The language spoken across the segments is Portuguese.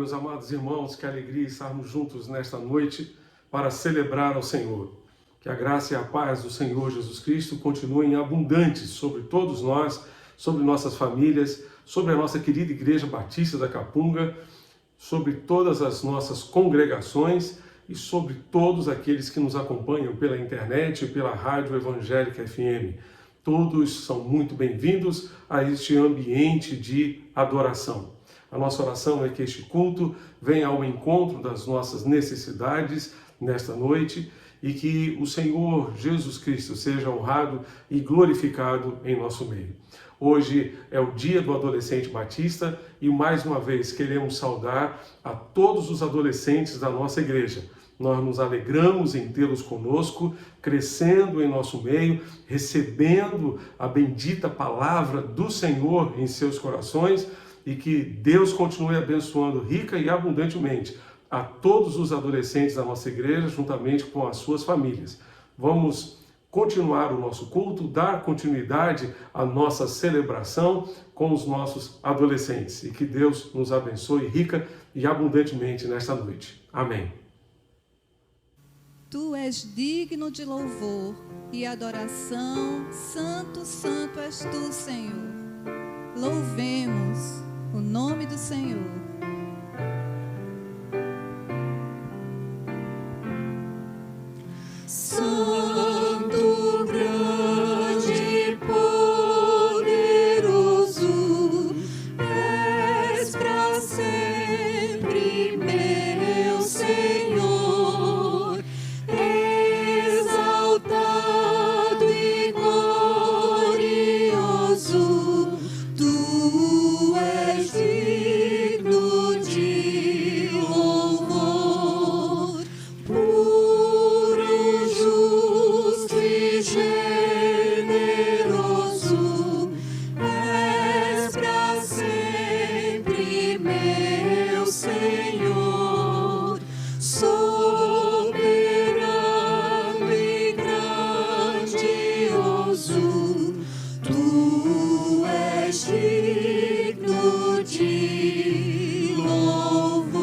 meus amados irmãos, que alegria estarmos juntos nesta noite para celebrar ao Senhor. Que a graça e a paz do Senhor Jesus Cristo continuem abundantes sobre todos nós, sobre nossas famílias, sobre a nossa querida Igreja Batista da Capunga, sobre todas as nossas congregações e sobre todos aqueles que nos acompanham pela internet e pela Rádio Evangélica FM. Todos são muito bem-vindos a este ambiente de adoração. A nossa oração é que este culto venha ao encontro das nossas necessidades nesta noite e que o Senhor Jesus Cristo seja honrado e glorificado em nosso meio. Hoje é o dia do adolescente batista e mais uma vez queremos saudar a todos os adolescentes da nossa igreja. Nós nos alegramos em tê-los conosco, crescendo em nosso meio, recebendo a bendita palavra do Senhor em seus corações e que Deus continue abençoando rica e abundantemente a todos os adolescentes da nossa igreja, juntamente com as suas famílias. Vamos continuar o nosso culto, dar continuidade à nossa celebração com os nossos adolescentes e que Deus nos abençoe rica e abundantemente nesta noite. Amém. Tu és digno de louvor e adoração, santo, santo és tu, Senhor. Louvemos o nome do Senhor. Santo, grande, poderoso, és para sempre, meu Senhor, exaltado e glorioso, tu és digno de louvor, puro, justo e generoso, és para sempre, meu Senhor, soberano e grandioso, tu és digno de louvor.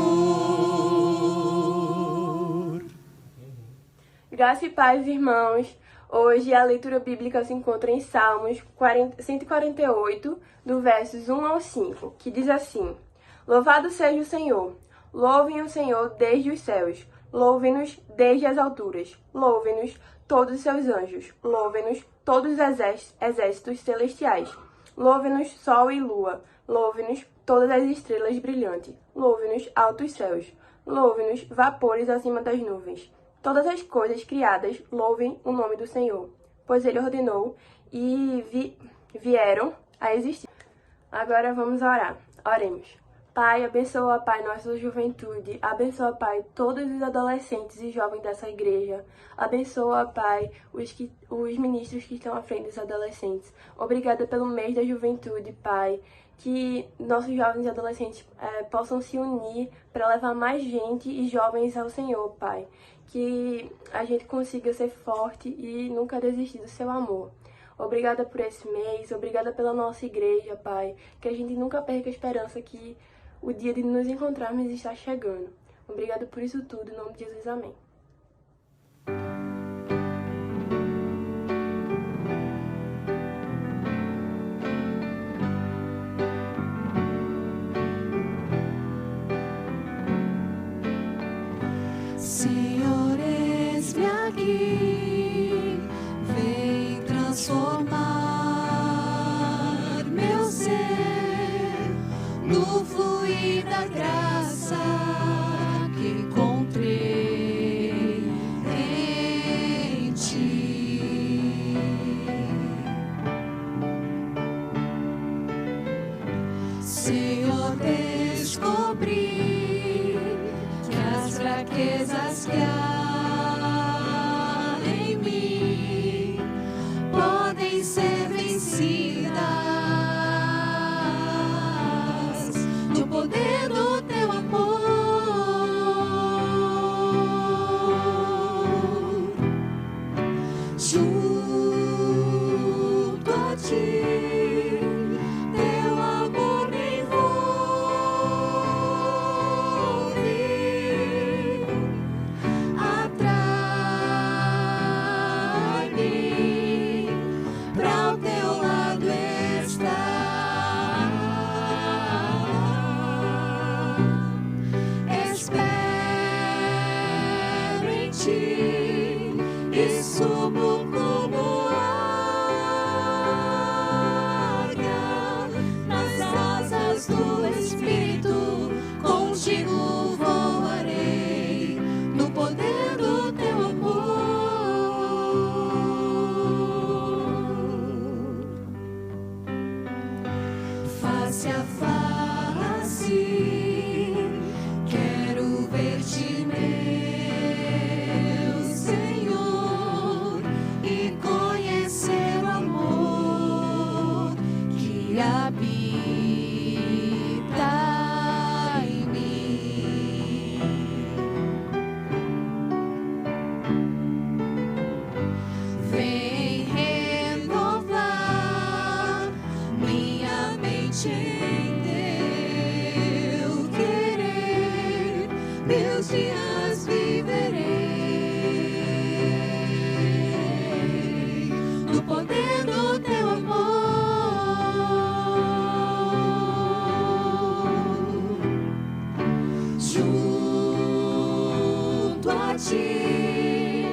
Graça e paz, irmãos. Hoje a leitura bíblica se encontra em Salmos 148, do versos 1 ao 5, que diz assim: Louvado seja o Senhor, louvem o Senhor desde os céus, louvem-nos desde as alturas, louvem-nos todos os seus anjos, louvem-nos todos os exércitos celestiais, louvem-nos sol e lua, louvem-nos todas as estrelas brilhantes, louvem-nos altos céus, louvem-nos vapores acima das nuvens. Todas as coisas criadas louvem o nome do Senhor, pois Ele ordenou e vieram a existir. Agora vamos orar. Oremos. Pai, abençoa, Pai, nossa juventude. Abençoa, Pai, todos os adolescentes e jovens dessa igreja. Abençoa, Pai, os ministros que estão à frente dos adolescentes. Obrigada pelo mês da juventude, Pai. Que nossos jovens e adolescentes possam se unir para levar mais gente e jovens ao Senhor, Pai. Que a gente consiga ser forte e nunca desistir do seu amor. Obrigada por esse mês, obrigada pela nossa igreja, Pai. Que a gente nunca perca a esperança que o dia de nos encontrarmos está chegando. Obrigada por isso tudo, em nome de Jesus, amém. Senhor, eis-me aqui, vem transformar meu ser no fluir da graça que encontrei em ti. Senhor, descobri que as fraquezas que há em mim podem ser vencidas no poder do teu amor. Junto a ti, teu amor me envolve. e subo como águia nas asas do Espírito. Contigo voarei no poder do teu amor. Face a face, quero ver-te, meu Senhor, e conhecer o amor que habita em mim. Vem renovar minha mente em teu querer, meus dias viverei no poder do teu amor. Junto a ti,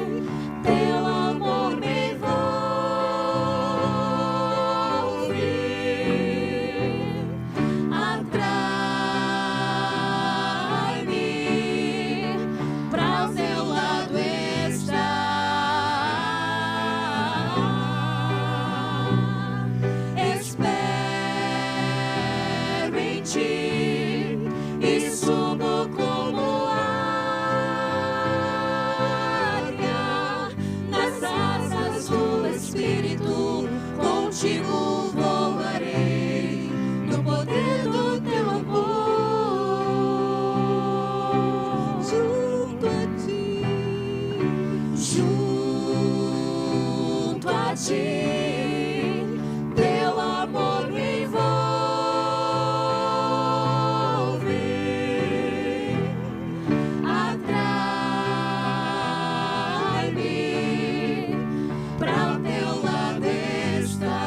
teu amor me envolve, atrai-me pra o teu lado estar. Espero em ti e subo como águia nas asas do Espírito. Contigo voarei no poder do teu amor. Junto a ti, junto a ti, teu amor me envolve, atrai-me pra o teu lado estar.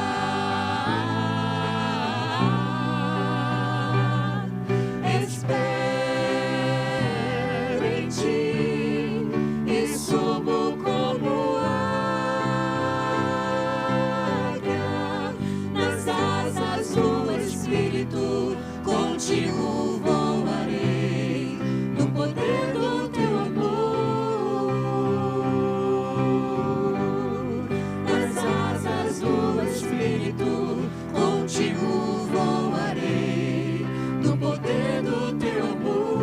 Espero em ti e subo como águia nas asas do Espírito. Contigo voarei no poder do teu amor. Nas asas do Espírito, contigo voarei no poder do teu amor.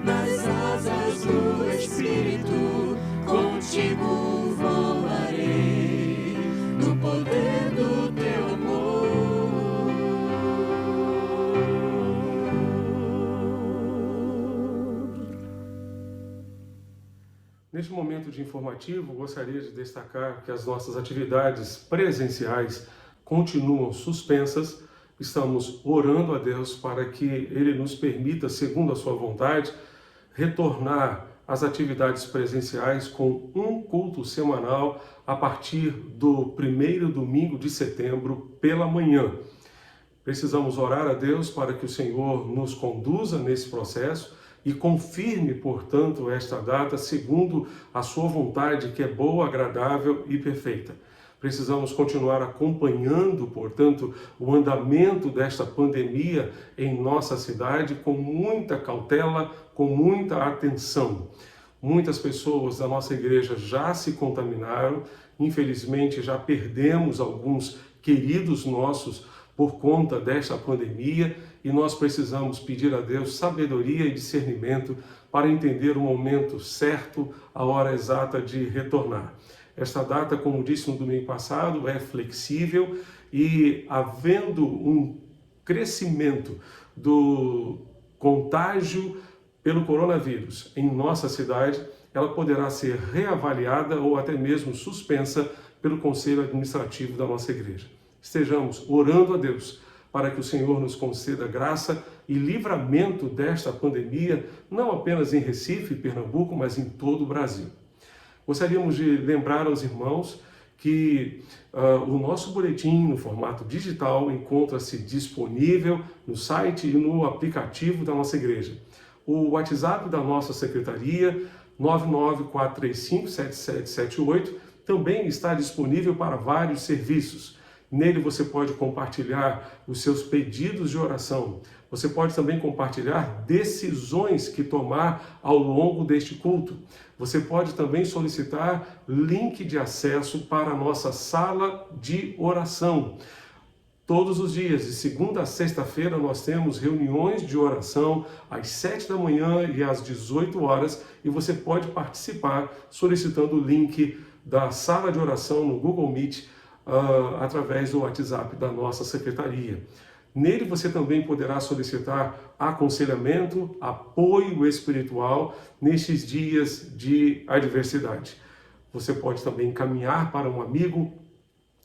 Nas asas do Espírito, contigo voarei no poder do teu amor. Neste momento de informativo, gostaria de destacar que as nossas atividades presenciais continuam suspensas. Estamos orando a Deus para que Ele nos permita, segundo a sua vontade, retornar às atividades presenciais com um culto semanal a partir do primeiro domingo de setembro pela manhã. Precisamos orar a Deus para que o Senhor nos conduza nesse processo e confirme, portanto, esta data segundo a sua vontade, que é boa, agradável e perfeita. Precisamos continuar acompanhando, portanto, o andamento desta pandemia em nossa cidade com muita cautela, com muita atenção. Muitas pessoas da nossa igreja já se contaminaram, infelizmente já perdemos alguns queridos nossos por conta desta pandemia, e nós precisamos pedir a Deus sabedoria e discernimento para entender o momento certo, a hora exata de retornar. Esta data, como disse no domingo passado, é flexível e, havendo um crescimento do contágio pelo coronavírus em nossa cidade, ela poderá ser reavaliada ou até mesmo suspensa pelo Conselho Administrativo da nossa igreja. Estejamos orando a Deus para que o Senhor nos conceda graça e livramento desta pandemia, não apenas em Recife, Pernambuco, mas em todo o Brasil. Gostaríamos de lembrar aos irmãos que o nosso boletim no formato digital encontra-se disponível no site e no aplicativo da nossa igreja. o WhatsApp da nossa secretaria, 994357778, também está disponível para vários serviços. Nele você pode compartilhar os seus pedidos de oração. Você pode também compartilhar decisões que tomar ao longo deste culto. Você pode também solicitar link de acesso para a nossa sala de oração. Todos os dias, de segunda a sexta-feira, nós temos reuniões de oração às 7 da manhã e às 18 horas, e você pode participar solicitando o link da sala de oração no Google Meet através do WhatsApp da nossa secretaria. Nele você também poderá solicitar aconselhamento, apoio espiritual nestes dias de adversidade. Você pode também encaminhar para um amigo,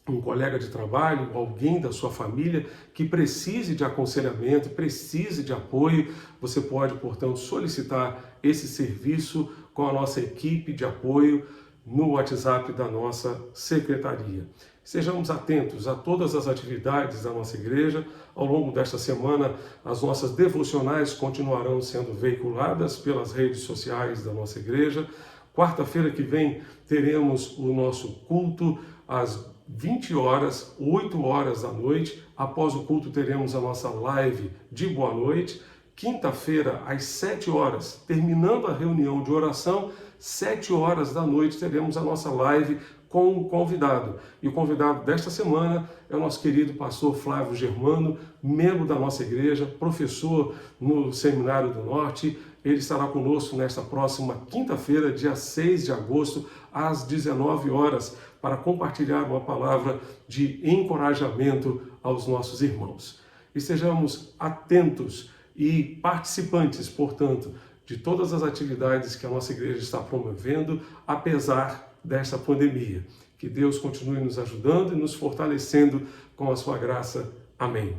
um colega de trabalho, alguém da sua família que precise de aconselhamento, precise de apoio. Você pode, portanto, solicitar esse serviço com a nossa equipe de apoio no WhatsApp da nossa secretaria. Sejamos atentos a todas as atividades da nossa igreja. Ao longo desta semana, as nossas devocionais continuarão sendo veiculadas pelas redes sociais da nossa igreja. Quarta-feira que vem teremos o nosso culto às 20 horas, 8 horas da noite. Após o culto teremos a nossa live de boa noite. Quinta-feira, às 7 horas, terminando a reunião de oração, 7 horas da noite teremos a nossa live com um convidado. E o convidado desta semana é o nosso querido pastor Flávio Germano, membro da nossa igreja, professor no Seminário do Norte. Ele estará conosco nesta próxima quinta-feira, dia 6 de agosto, às 19 horas, para compartilhar uma palavra de encorajamento aos nossos irmãos. Estejamos atentos e participantes, portanto, de todas as atividades que a nossa igreja está promovendo, apesar desta pandemia. Que Deus continue nos ajudando e nos fortalecendo com a sua graça. Amém.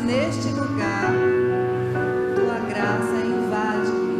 Neste lugar, tua graça invade-me.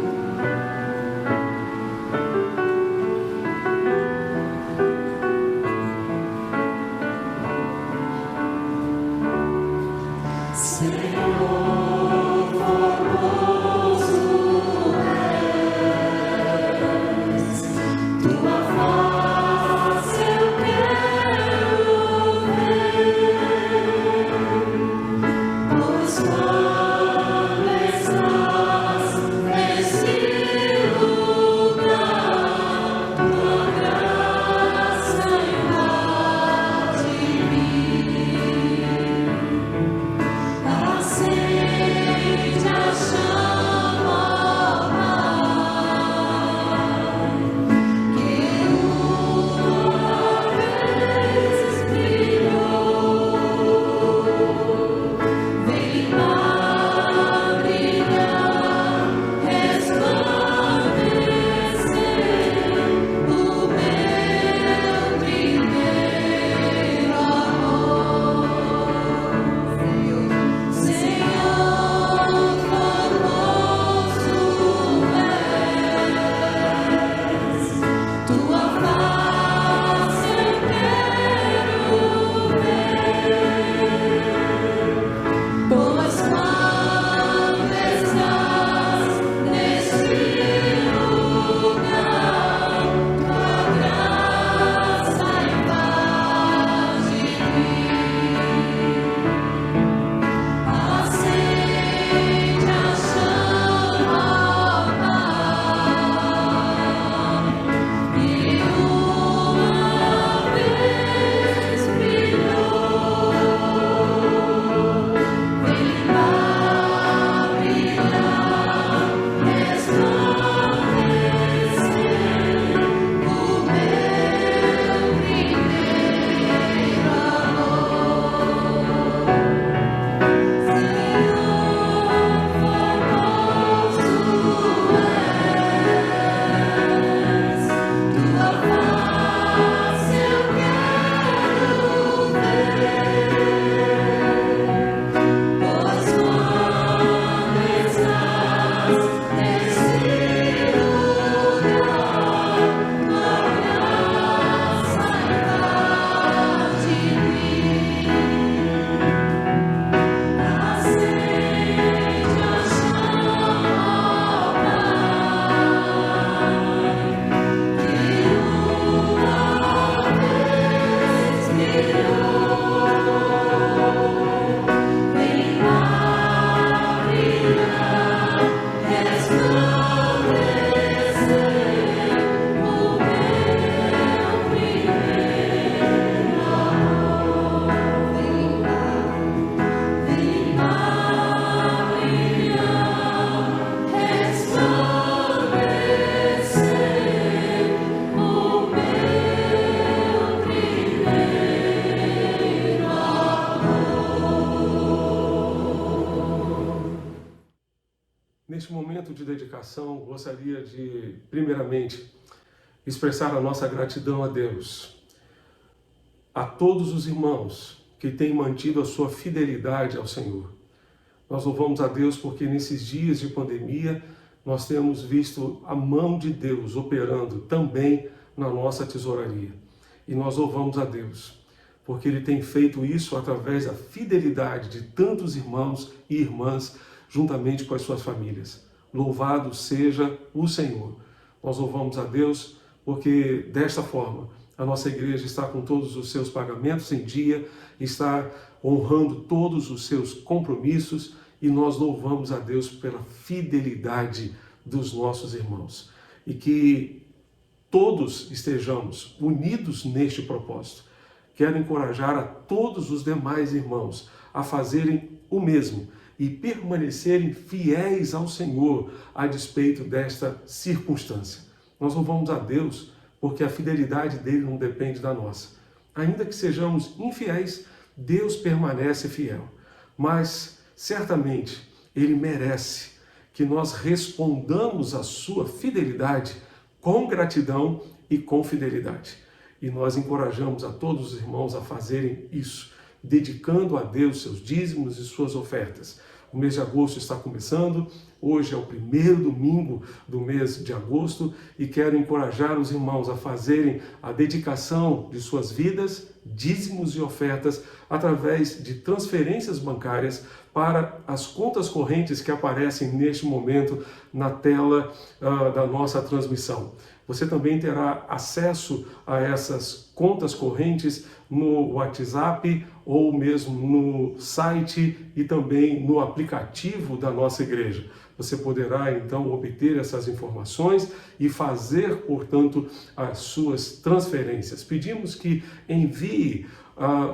momento de dedicação, gostaria de, primeiramente, expressar a nossa gratidão a Deus, a todos os irmãos que têm mantido a sua fidelidade ao Senhor. Nós louvamos a Deus porque nesses dias de pandemia nós temos visto a mão de Deus operando também na nossa tesouraria. E nós louvamos a Deus porque Ele tem feito isso através da fidelidade de tantos irmãos e irmãs juntamente com as suas famílias. Louvado seja o Senhor. Nós louvamos a Deus porque desta forma a nossa igreja está com todos os seus pagamentos em dia, está honrando todos os seus compromissos e nós louvamos a Deus pela fidelidade dos nossos irmãos. E que todos estejamos unidos neste propósito. Quero encorajar a todos os demais irmãos a fazerem o mesmo e permanecerem fiéis ao Senhor a despeito desta circunstância. Nós louvamos a Deus porque a fidelidade dele não depende da nossa. Ainda que sejamos infiéis, Deus permanece fiel. Mas, certamente, Ele merece que nós respondamos à sua fidelidade com gratidão e com fidelidade. E nós encorajamos a todos os irmãos a fazerem isso, dedicando a Deus seus dízimos e suas ofertas. O mês de agosto está começando, hoje é o primeiro domingo do mês de agosto e quero encorajar os irmãos a fazerem a dedicação de suas vidas, dízimos e ofertas através de transferências bancárias para as contas correntes que aparecem neste momento na tela da nossa transmissão. Você também terá acesso a essas contas correntes no WhatsApp ou mesmo no site e também no aplicativo da nossa igreja. Você poderá então obter essas informações e fazer, portanto, as suas transferências. Pedimos que envie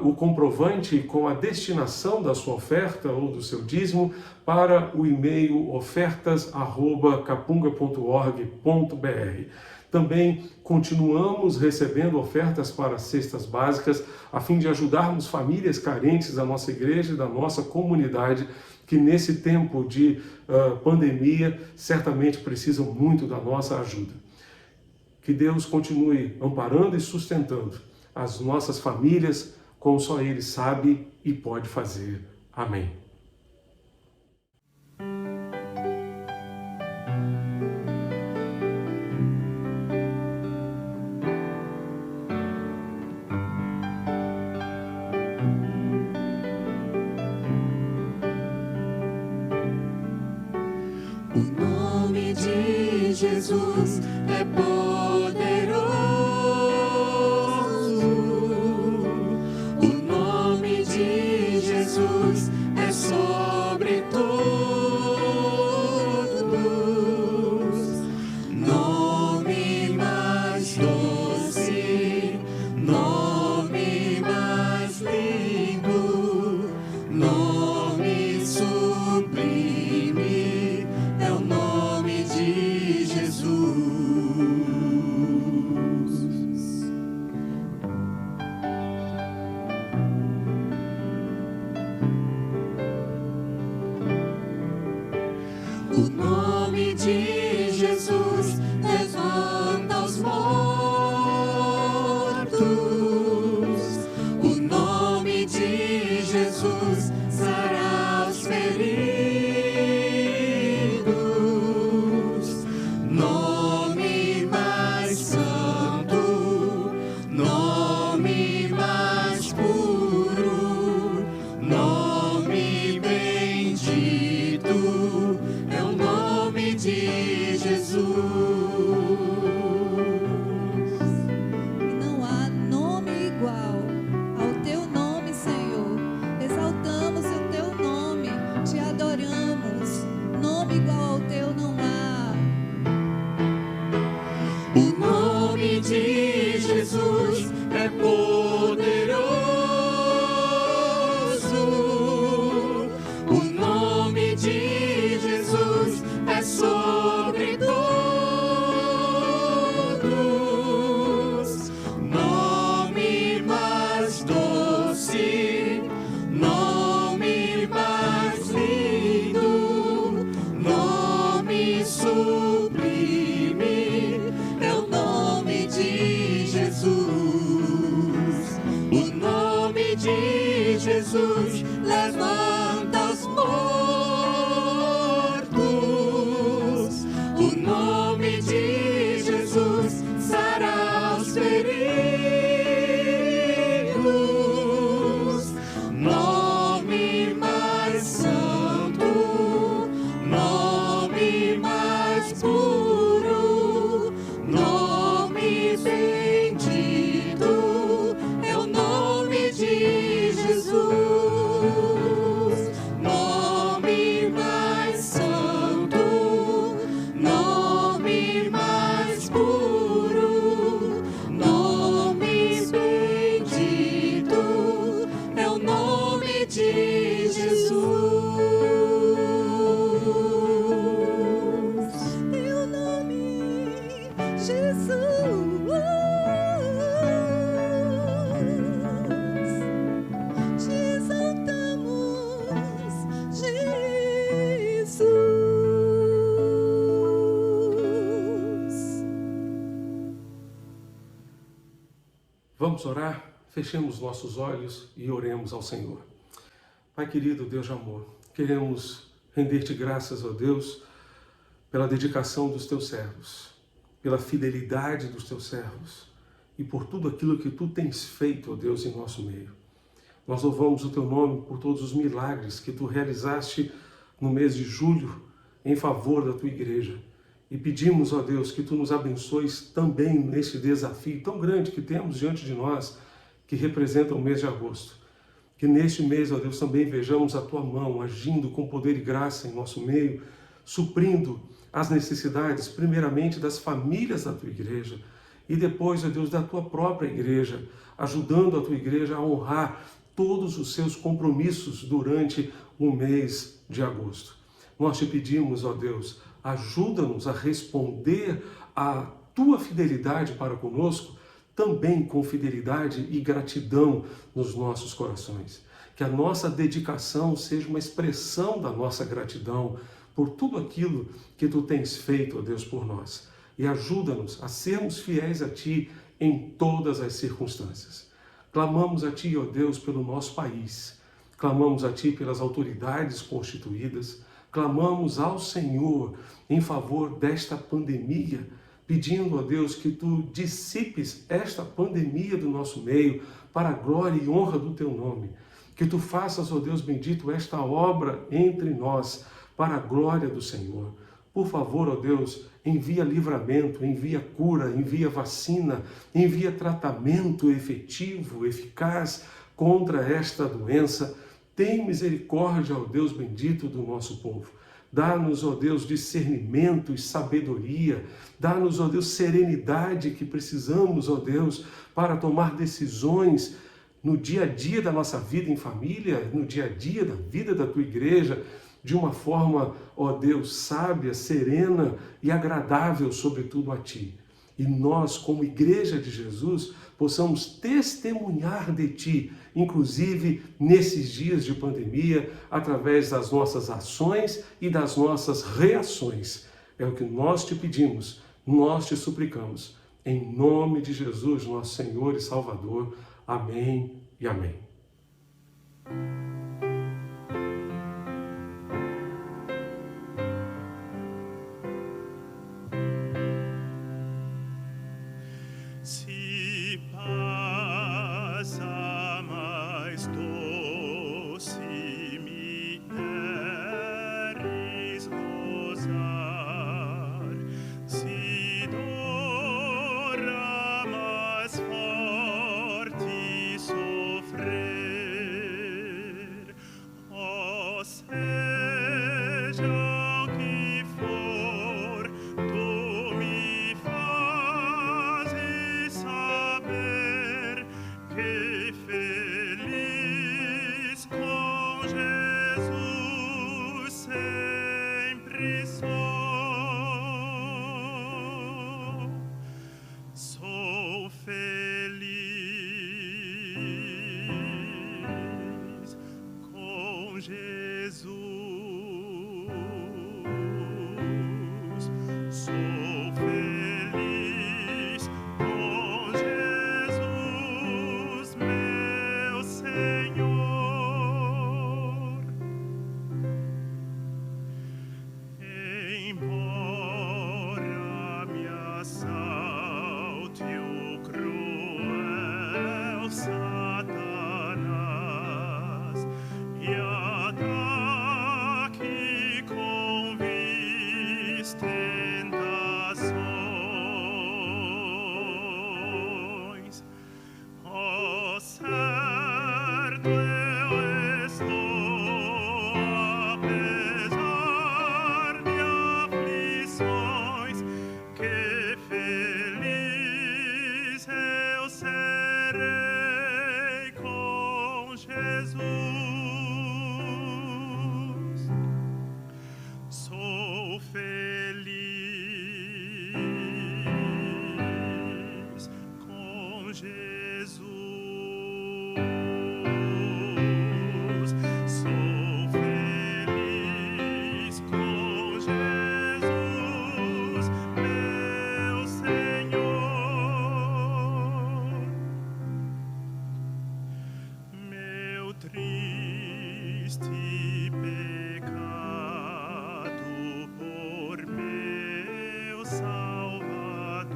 o comprovante com a destinação da sua oferta ou do seu dízimo para o e-mail ofertas@capunga.org.br. Também continuamos recebendo ofertas para cestas básicas a fim de ajudarmos famílias carentes da nossa igreja e da nossa comunidade que nesse tempo de pandemia certamente precisam muito da nossa ajuda. Que Deus continue amparando e sustentando as nossas famílias como só Ele sabe e pode fazer. Amém. O nome de Jesus é poderoso. O nome de Jesus é sobre todos. Nome mais doce, nome mais lindo, nome sublime. É o nome de Jesus. O nome de Jesus levanta os mortos. O nome de Jesus sara os feridos. Nome mais santo, nome mais puro, nome bendito, é o nome de Jesus. de Jesus levanta os mortos. O nome de Jesus sara os feridos. Nome mais santo, nome mais puro, nome bendito é o nome de Jesus. Nome mais santo, nome mais puro, nome bendito é o nome de Jesus. Teu nome, Jesus. Te exaltamos, Jesus. Vamos orar? Fechemos nossos olhos e oremos ao Senhor. Pai querido, Deus de amor, queremos render-te graças, ó Deus, pela dedicação dos teus servos, pela fidelidade dos teus servos e por tudo aquilo que tu tens feito, ó Deus, em nosso meio. Nós louvamos o teu nome por todos os milagres que tu realizaste no mês de julho em favor da tua igreja. E pedimos, ó Deus, que tu nos abençoes também neste desafio tão grande que temos diante de nós, que representa o mês de agosto. Que neste mês, ó Deus, também vejamos a tua mão agindo com poder e graça em nosso meio, suprindo as necessidades, primeiramente das famílias da tua igreja, e depois, ó Deus, da tua própria igreja, ajudando a tua igreja a honrar todos os seus compromissos durante o mês de agosto. Nós te pedimos, ó Deus, ajuda-nos a responder à tua fidelidade para conosco, também com fidelidade e gratidão nos nossos corações. Que a nossa dedicação seja uma expressão da nossa gratidão por tudo aquilo que tu tens feito, ó Deus, por nós. E ajuda-nos a sermos fiéis a ti em todas as circunstâncias. Clamamos a ti, ó Deus, pelo nosso país. Clamamos a ti pelas autoridades constituídas. Clamamos ao Senhor em favor desta pandemia, pedindo, ó Deus, que tu dissipes esta pandemia do nosso meio para a glória e honra do teu nome. Que tu faças, ó Deus bendito, esta obra entre nós para a glória do Senhor. Por favor, ó Deus, envia livramento, envia cura, envia vacina, envia tratamento efetivo, eficaz contra esta doença. Tem misericórdia, ó Deus bendito, do nosso povo. Dá-nos, ó Deus, discernimento e sabedoria. Dá-nos, ó Deus, serenidade que precisamos, ó Deus, para tomar decisões no dia a dia da nossa vida em família, no dia a dia da vida da tua igreja, de uma forma, ó Deus, sábia, serena e agradável, sobretudo a ti. E nós, como Igreja de Jesus, possamos testemunhar de ti, inclusive nesses dias de pandemia, através das nossas ações e das nossas reações. É o que nós te pedimos, nós te suplicamos. Em nome de Jesus, nosso Senhor e Salvador. Amém e amém. Se passa mais doce me queres gozar, se dora mais forte sofrer, ó seja o que for, tu me fazes saber que feliz com Jesus sempre sou. Sou feliz com Jesus. Sou feliz com Jesus, meu este pecado por meu Salvador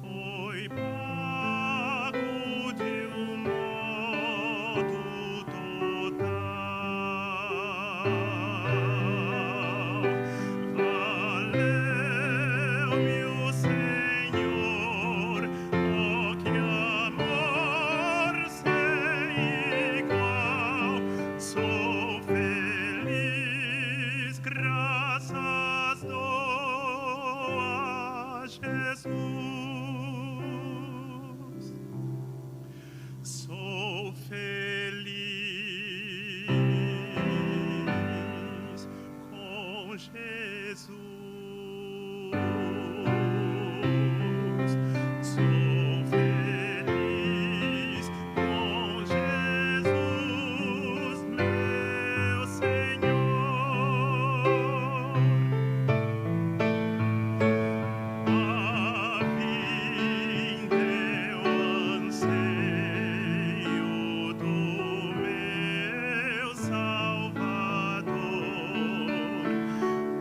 foi pago de modo total. Valeu-me o Senhor, oh que amor sem igual. Sou feliz, graças dou a Jesus. Sou feliz com Jesus. Sou feliz com Jesus, meu Senhor. A vinda é o anseio do meu Salvador.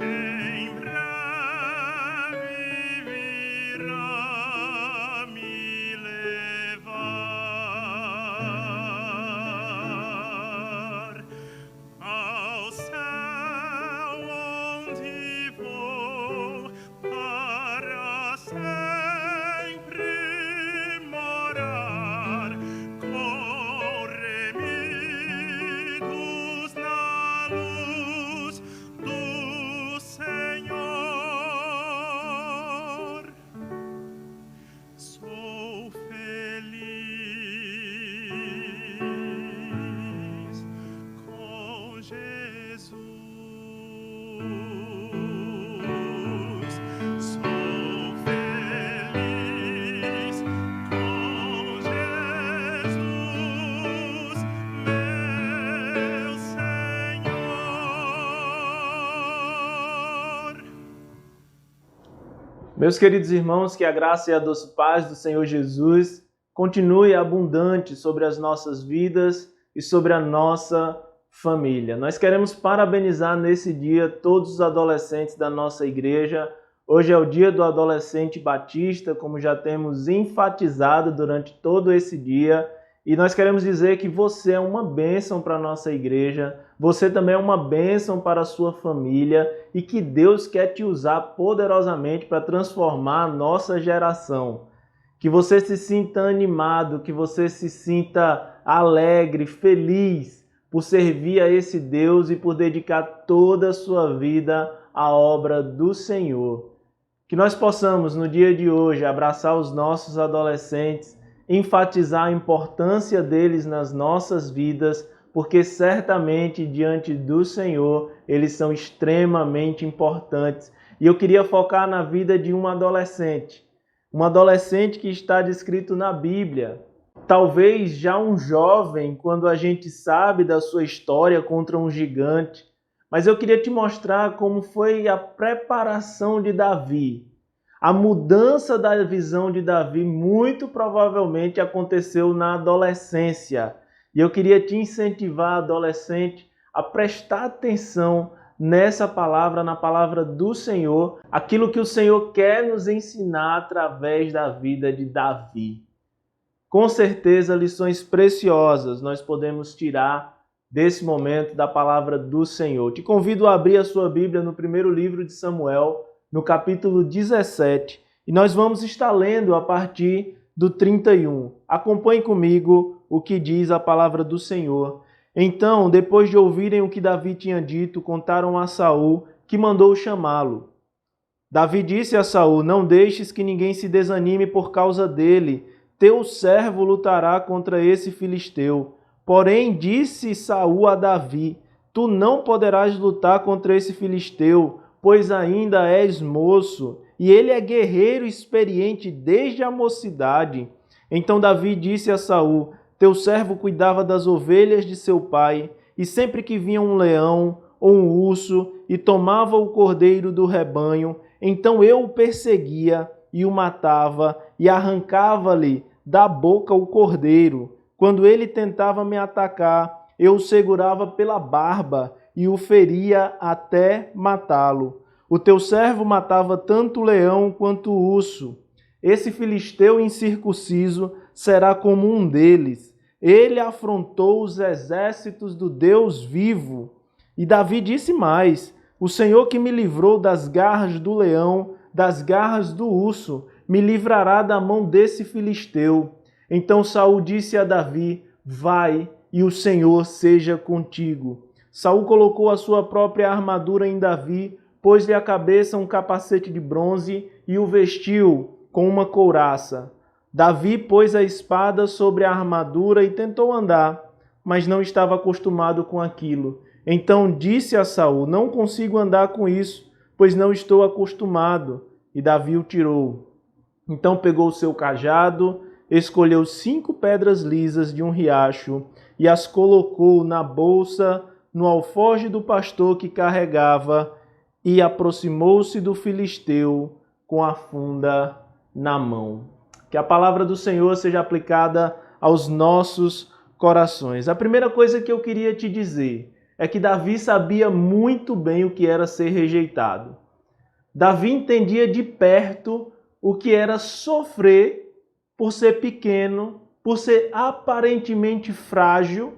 Em breve virá me levar ao céu onde vou para sempre morar, com remidos na luz do Senhor. Sou feliz com Jesus. Sou feliz com Jesus, meu Senhor. Meus queridos irmãos, que a graça e a doce paz do Senhor Jesus continue abundante sobre as nossas vidas e sobre a nossa família. Nós queremos parabenizar nesse dia todos os adolescentes da nossa igreja. Hoje é o dia do adolescente batista, como já temos enfatizado durante todo esse dia. E nós queremos dizer que você é uma bênção para a nossa igreja, você também é uma bênção para a sua família e que Deus quer te usar poderosamente para transformar a nossa geração. Que você se sinta animado, que você se sinta alegre, feliz por servir a esse Deus e por dedicar toda a sua vida à obra do Senhor. Que nós possamos, no dia de hoje, abraçar os nossos adolescentes, enfatizar a importância deles nas nossas vidas, porque certamente diante do Senhor eles são extremamente importantes. E eu queria focar na vida de um adolescente que está descrito na Bíblia. Talvez já um jovem, quando a gente sabe da sua história contra um gigante. Mas eu queria te mostrar como foi a preparação de Davi. A mudança da visão de Davi muito provavelmente aconteceu na adolescência. E eu queria te incentivar, adolescente, a prestar atenção nessa palavra, na palavra do Senhor, aquilo que o Senhor quer nos ensinar através da vida de Davi. Com certeza, lições preciosas nós podemos tirar desse momento da palavra do Senhor. Te convido a abrir a sua Bíblia no primeiro livro de Samuel, no capítulo 17, e nós vamos estar lendo a partir do 31. Acompanhe comigo o que diz a palavra do Senhor. Então, depois de ouvirem o que Davi tinha dito, contaram a Saul, que mandou chamá-lo. Davi disse a Saul: não deixes que ninguém se desanime por causa dele. Teu servo lutará contra esse filisteu. Porém, disse Saul a Davi: tu não poderás lutar contra esse filisteu, pois ainda és moço, e ele é guerreiro experiente desde a mocidade. Então Davi disse a Saul: teu servo cuidava das ovelhas de seu pai, e sempre que vinha um leão ou um urso e tomava o cordeiro do rebanho, então eu o perseguia e o matava e arrancava-lhe da boca o cordeiro. Quando ele tentava me atacar, eu o segurava pela barba e o feria até matá-lo. O teu servo matava tanto o leão quanto o urso. Esse filisteu incircunciso será como um deles. Ele afrontou os exércitos do Deus vivo. E Davi disse mais: o Senhor que me livrou das garras do leão, das garras do urso, me livrará da mão desse filisteu. Então Saul disse a Davi: vai, e o Senhor seja contigo. Saul colocou a sua própria armadura em Davi, pôs-lhe à cabeça um capacete de bronze e o vestiu com uma couraça. Davi pôs a espada sobre a armadura e tentou andar, mas não estava acostumado com aquilo. Então disse a Saul: não consigo andar com isso, pois não estou acostumado. E Davi o tirou. Então pegou o seu cajado, escolheu 5 pedras lisas de um riacho e as colocou na bolsa, no alforje do pastor que carregava, e aproximou-se do filisteu com a funda na mão. Que a palavra do Senhor seja aplicada aos nossos corações. A primeira coisa que eu queria te dizer é que Davi sabia muito bem o que era ser rejeitado. Davi entendia de perto o que era sofrer por ser pequeno, por ser aparentemente frágil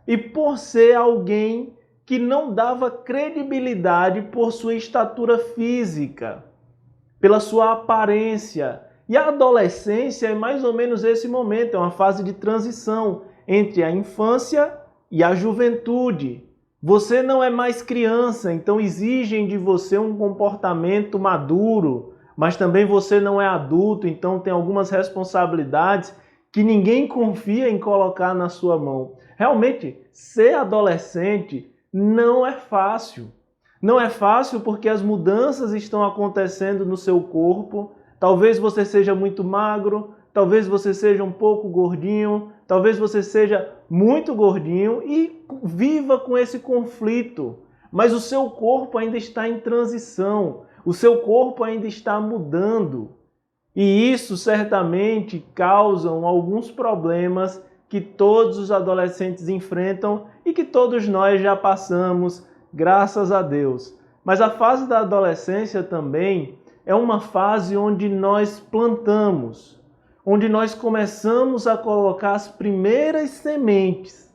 e por ser alguém que não dava credibilidade por sua estatura física, pela sua aparência. E a adolescência é mais ou menos esse momento, é uma fase de transição entre a infância e a juventude. Você não é mais criança, então exigem de você um comportamento maduro, mas também você não é adulto, então tem algumas responsabilidades que ninguém confia em colocar na sua mão. Realmente, ser adolescente não é fácil. Não é fácil porque as mudanças estão acontecendo no seu corpo. Talvez você seja muito magro, talvez você seja um pouco gordinho, talvez você seja muito gordinho e viva com esse conflito. Mas o seu corpo ainda está em transição, o seu corpo ainda está mudando. E isso certamente causa alguns problemas que todos os adolescentes enfrentam e que todos nós já passamos, graças a Deus. Mas a fase da adolescência também é uma fase onde nós plantamos, onde nós começamos a colocar as primeiras sementes,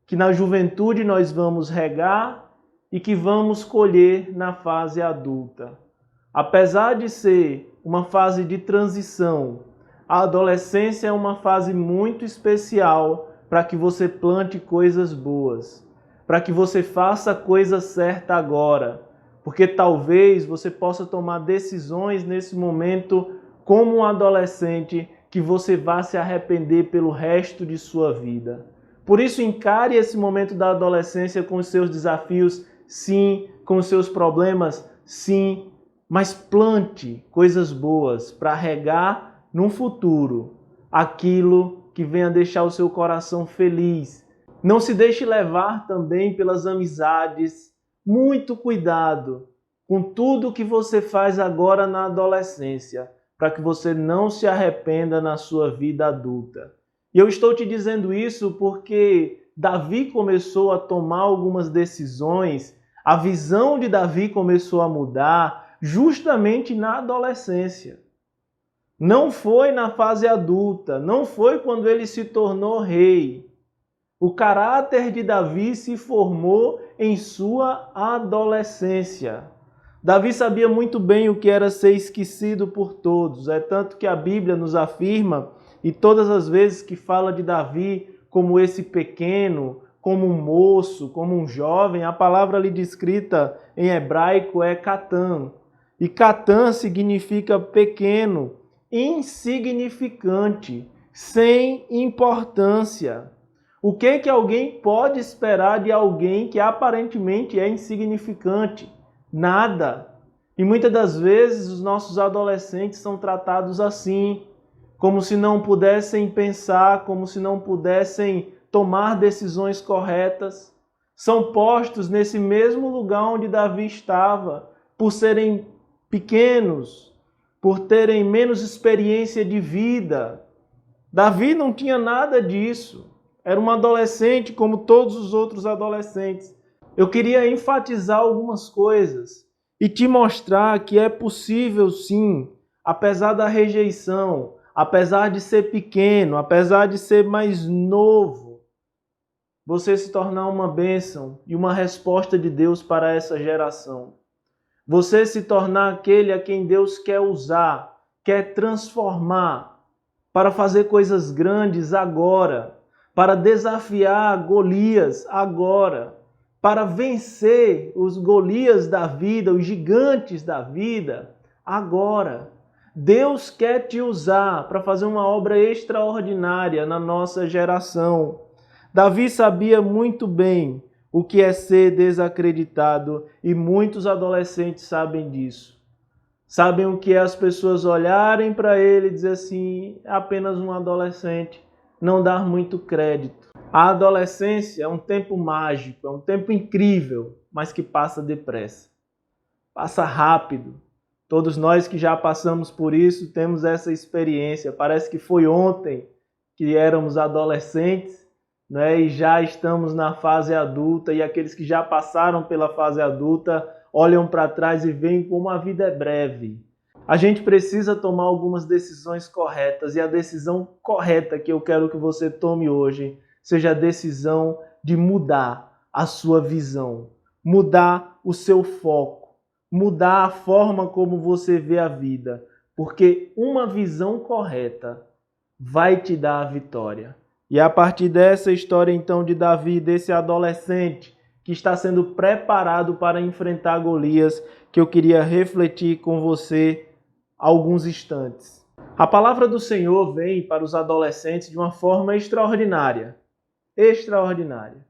que na juventude nós vamos regar e que vamos colher na fase adulta. Apesar de ser uma fase de transição, a adolescência é uma fase muito especial para que você plante coisas boas, para que você faça a coisa certa agora, porque talvez você possa tomar decisões nesse momento como um adolescente que você vá se arrepender pelo resto de sua vida. Por isso, encare esse momento da adolescência com os seus desafios, sim, com os seus problemas, sim, mas plante coisas boas para regar no futuro aquilo que venha deixar o seu coração feliz. Não se deixe levar também pelas amizades. Muito cuidado com tudo que você faz agora na adolescência, para que você não se arrependa na sua vida adulta. E eu estou te dizendo isso porque Davi começou a tomar algumas decisões, a visão de Davi começou a mudar justamente na adolescência. Não foi na fase adulta, não foi quando ele se tornou rei. O caráter de Davi se formou em sua adolescência. Davi sabia muito bem o que era ser esquecido por todos. É tanto que a Bíblia nos afirma, e todas as vezes que fala de Davi como esse pequeno, como um moço, como um jovem, a palavra ali descrita em hebraico é Catã. E Catã significa pequeno, insignificante, sem importância. O que alguém pode esperar de alguém que aparentemente é insignificante? Nada. E muitas das vezes os nossos adolescentes são tratados assim, como se não pudessem pensar, como se não pudessem tomar decisões corretas. São postos nesse mesmo lugar onde Davi estava, por serem pequenos, por terem menos experiência de vida. Davi não tinha nada disso. Era uma adolescente como todos os outros adolescentes. Eu queria enfatizar algumas coisas e te mostrar que é possível sim, apesar da rejeição, apesar de ser pequeno, apesar de ser mais novo, você se tornar uma bênção e uma resposta de Deus para essa geração. Você se tornar aquele a quem Deus quer usar, quer transformar para fazer coisas grandes agora, para desafiar Golias agora, para vencer os Golias da vida, os gigantes da vida agora. Deus quer te usar para fazer uma obra extraordinária na nossa geração. Davi sabia muito bem o que é ser desacreditado e muitos adolescentes sabem disso. Sabem o que é as pessoas olharem para ele e dizer assim, é apenas um adolescente, não dar muito crédito. A adolescência é um tempo mágico, é um tempo incrível, mas que passa depressa. Passa rápido. Todos nós que já passamos por isso temos essa experiência. Parece que foi ontem que éramos adolescentes, né? E já estamos na fase adulta, e aqueles que já passaram pela fase adulta olham para trás e veem como a vida é breve. A gente precisa tomar algumas decisões corretas, e a decisão correta que eu quero que você tome hoje seja a decisão de mudar a sua visão, mudar o seu foco, mudar a forma como você vê a vida, porque uma visão correta vai te dar a vitória. E a partir dessa história então de Davi, desse adolescente que está sendo preparado para enfrentar Golias, que eu queria refletir com você alguns instantes. A palavra do Senhor vem para os adolescentes de uma forma extraordinária. Extraordinária.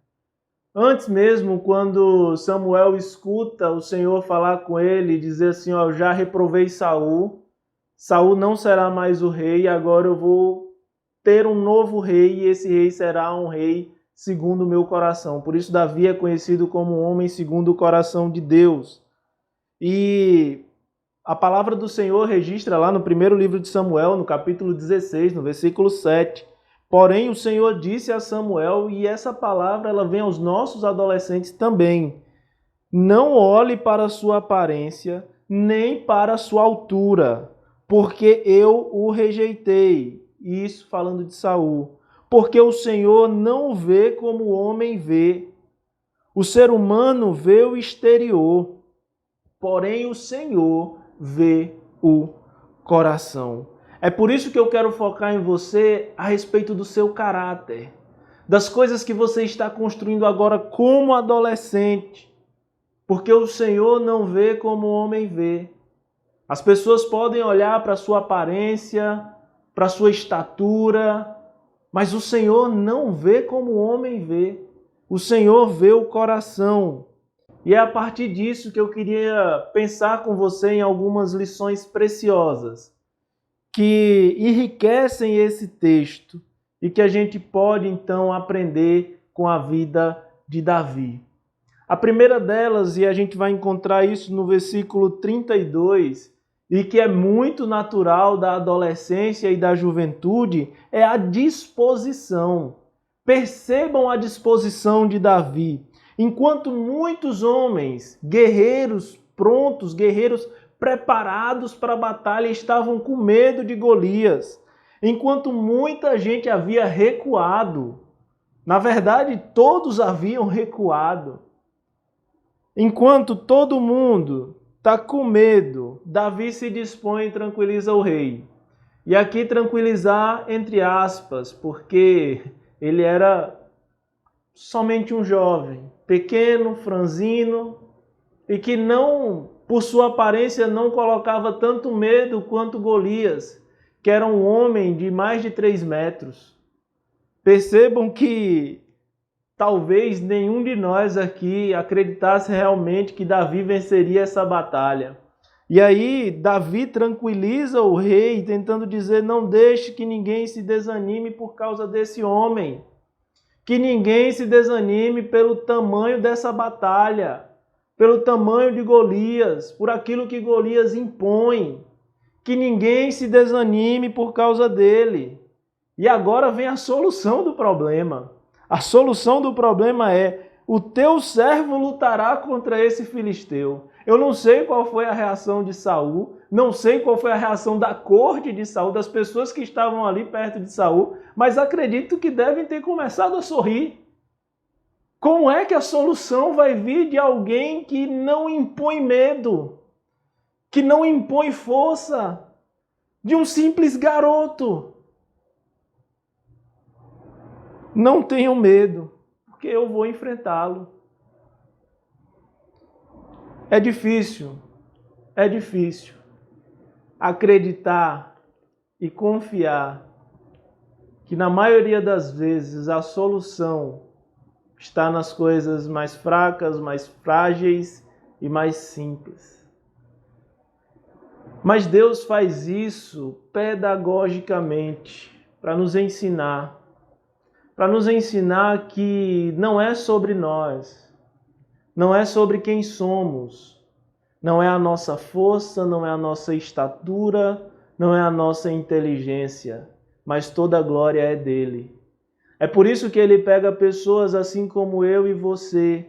Antes mesmo, quando Samuel escuta o Senhor falar com ele e dizer assim, ó, eu já reprovei Saul, Saul não será mais o rei, agora eu vou ter um novo rei e esse rei será um rei segundo o meu coração. Por isso Davi é conhecido como um homem segundo o coração de Deus. E a palavra do Senhor registra lá no primeiro livro de Samuel, no capítulo 16, no versículo 7. Porém, o Senhor disse a Samuel, e essa palavra ela vem aos nossos adolescentes também. Não olhe para a sua aparência, nem para a sua altura, porque eu o rejeitei. Isso falando de Saul. Porque o Senhor não vê como o homem vê. O ser humano vê o exterior, porém o Senhor vê o coração. É por isso que eu quero focar em você a respeito do seu caráter, das coisas que você está construindo agora como adolescente, porque o Senhor não vê como o homem vê. As pessoas podem olhar para a sua aparência, para a sua estatura, mas o Senhor não vê como o homem vê. O Senhor vê o coração. E é a partir disso que eu queria pensar com você em algumas lições preciosas que enriquecem esse texto e que a gente pode então aprender com a vida de Davi. A primeira delas, e a gente vai encontrar isso no versículo 32, e que é muito natural da adolescência e da juventude, é a disposição. Percebam a disposição de Davi. Enquanto muitos homens, guerreiros prontos, guerreiros preparados para a batalha, estavam com medo de Golias, enquanto muita gente havia recuado, na verdade todos haviam recuado, enquanto todo mundo está com medo, Davi se dispõe e tranquiliza o rei. E aqui tranquilizar entre aspas, porque ele era somente um jovem, pequeno, franzino, e que não, por sua aparência, não colocava tanto medo quanto Golias, que era um homem de mais de 3 metros. Percebam que talvez nenhum de nós aqui acreditasse realmente que Davi venceria essa batalha. E aí Davi tranquiliza o rei, tentando dizer, não deixe que ninguém se desanime por causa desse homem. Que ninguém se desanime pelo tamanho dessa batalha, pelo tamanho de Golias, por aquilo que Golias impõe. Que ninguém se desanime por causa dele. E agora vem a solução do problema. A solução do problema é: o teu servo lutará contra esse filisteu. Eu não sei qual foi a reação de Saul, não sei qual foi a reação da corte de Saul, das pessoas que estavam ali perto de Saul, mas acredito que devem ter começado a sorrir. Como é que a solução vai vir de alguém que não impõe medo, que não impõe força, de um simples garoto? Não tenham medo, porque eu vou enfrentá-lo. É difícil acreditar e confiar que na maioria das vezes a solução está nas coisas mais fracas, mais frágeis e mais simples. Mas Deus faz isso pedagogicamente para nos ensinar que não é sobre nós, não é sobre quem somos, não é a nossa força, não é a nossa estatura, não é a nossa inteligência, mas toda a glória é dele. É por isso que ele pega pessoas assim como eu e você,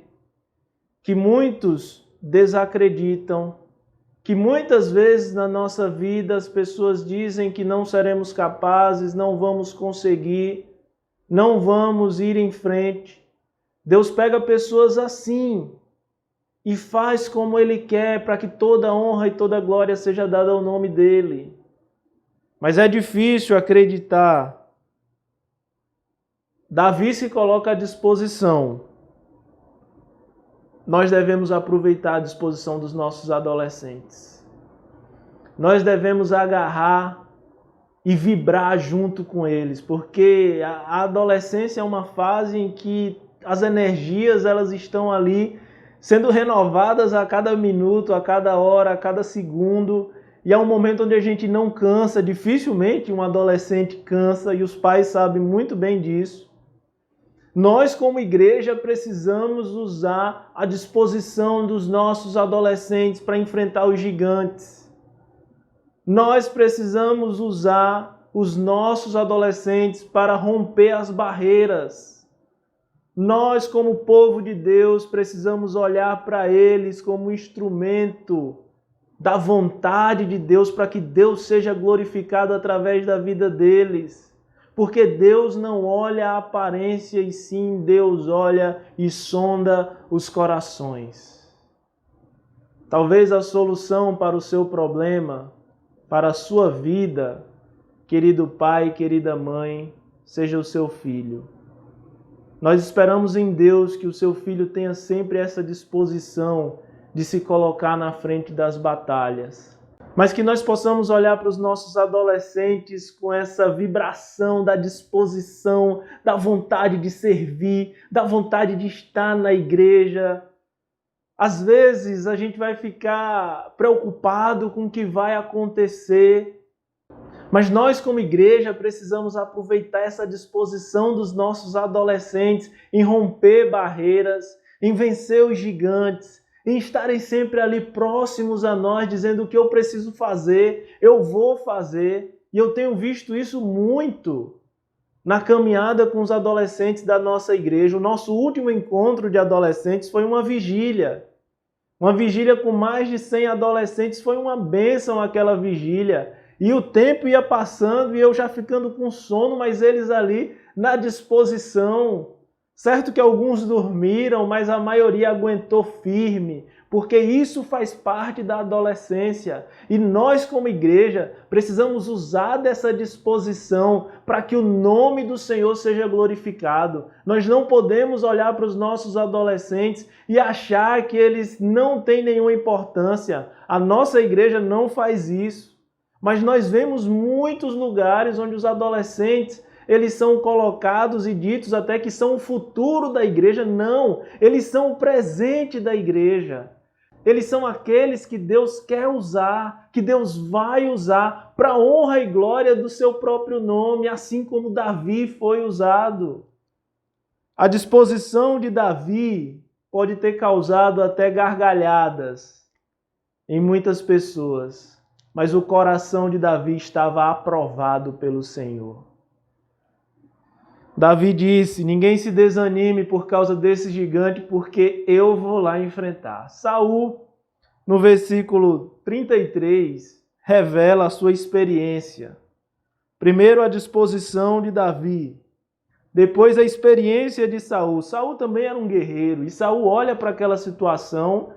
que muitos desacreditam, que muitas vezes na nossa vida as pessoas dizem que não seremos capazes, não vamos conseguir, não vamos ir em frente. Deus pega pessoas assim e faz como Ele quer para que toda honra e toda glória seja dada ao nome dEle. Mas é difícil acreditar. Davi se coloca à disposição. Nós devemos aproveitar a disposição dos nossos adolescentes. Nós devemos agarrar e vibrar junto com eles, porque a adolescência é uma fase em que as energias elas estão ali sendo renovadas a cada minuto, a cada hora, a cada segundo, e é um momento onde a gente não cansa. Dificilmente um adolescente cansa, e os pais sabem muito bem disso. Nós, como igreja, precisamos usar a disposição dos nossos adolescentes para enfrentar os gigantes. Nós precisamos usar os nossos adolescentes para romper as barreiras. Nós, como povo de Deus, precisamos olhar para eles como instrumento da vontade de Deus, para que Deus seja glorificado através da vida deles. Porque Deus não olha a aparência, e sim Deus olha e sonda os corações. Talvez a solução para o seu problema, para a sua vida, querido pai, querida mãe, seja o seu filho. Nós esperamos em Deus que o seu filho tenha sempre essa disposição de se colocar na frente das batalhas. Mas que nós possamos olhar para os nossos adolescentes com essa vibração da disposição, da vontade de servir, da vontade de estar na igreja. Às vezes a gente vai ficar preocupado com o que vai acontecer, mas nós como igreja precisamos aproveitar essa disposição dos nossos adolescentes em romper barreiras, em vencer os gigantes, em estarem sempre ali próximos a nós, dizendo o que eu preciso fazer, eu vou fazer. E eu tenho visto isso muito na caminhada com os adolescentes da nossa igreja. O nosso último encontro de adolescentes foi uma vigília. Uma vigília com mais de 100 adolescentes. Foi uma bênção aquela vigília. E o tempo ia passando e eu já ficando com sono, mas eles ali na disposição. Certo que alguns dormiram, mas a maioria aguentou firme, porque isso faz parte da adolescência. E nós, como igreja, precisamos usar dessa disposição para que o nome do Senhor seja glorificado. Nós não podemos olhar para os nossos adolescentes e achar que eles não têm nenhuma importância. A nossa igreja não faz isso. Mas nós vemos muitos lugares onde os adolescentes eles são colocados e ditos até que são o futuro da igreja. Não, eles são o presente da igreja. Eles são aqueles que Deus quer usar, que Deus vai usar para a honra e glória do seu próprio nome, assim como Davi foi usado. A disposição de Davi pode ter causado até gargalhadas em muitas pessoas, mas o coração de Davi estava aprovado pelo Senhor. Davi disse: ninguém se desanime por causa desse gigante, porque eu vou lá enfrentar. Saul, no versículo 33, revela a sua experiência. Primeiro a disposição de Davi, depois a experiência de Saul. Saul também era um guerreiro, e Saul olha para aquela situação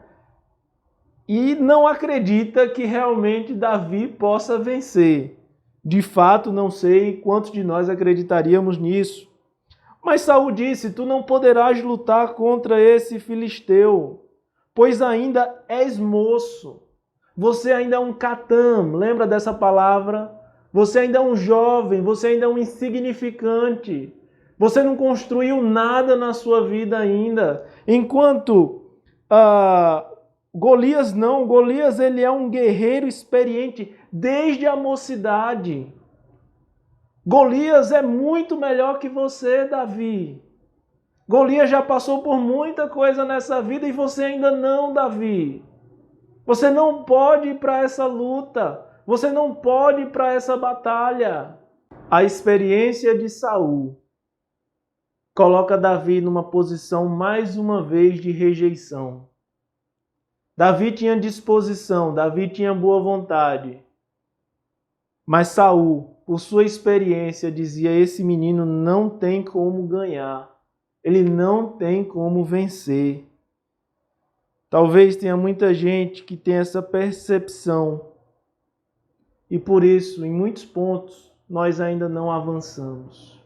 e não acredita que realmente Davi possa vencer. De fato, não sei quantos de nós acreditaríamos nisso. Mas Saul disse: tu não poderás lutar contra esse filisteu, pois ainda és moço. Você ainda é um catam, lembra dessa palavra? Você ainda é um jovem, você ainda é um insignificante. Você não construiu nada na sua vida ainda. Enquanto Golias não. Golias ele é um guerreiro experiente desde a mocidade. Golias é muito melhor que você, Davi. Golias já passou por muita coisa nessa vida e você ainda não, Davi. Você não pode ir para essa luta. Você não pode ir para essa batalha. A experiência de Saul coloca Davi numa posição mais uma vez de rejeição. Davi tinha disposição, Davi tinha boa vontade. Mas Saul, por sua experiência, dizia: esse menino não tem como ganhar. Ele não tem como vencer. Talvez tenha muita gente que tem essa percepção. E por isso, em muitos pontos, nós ainda não avançamos.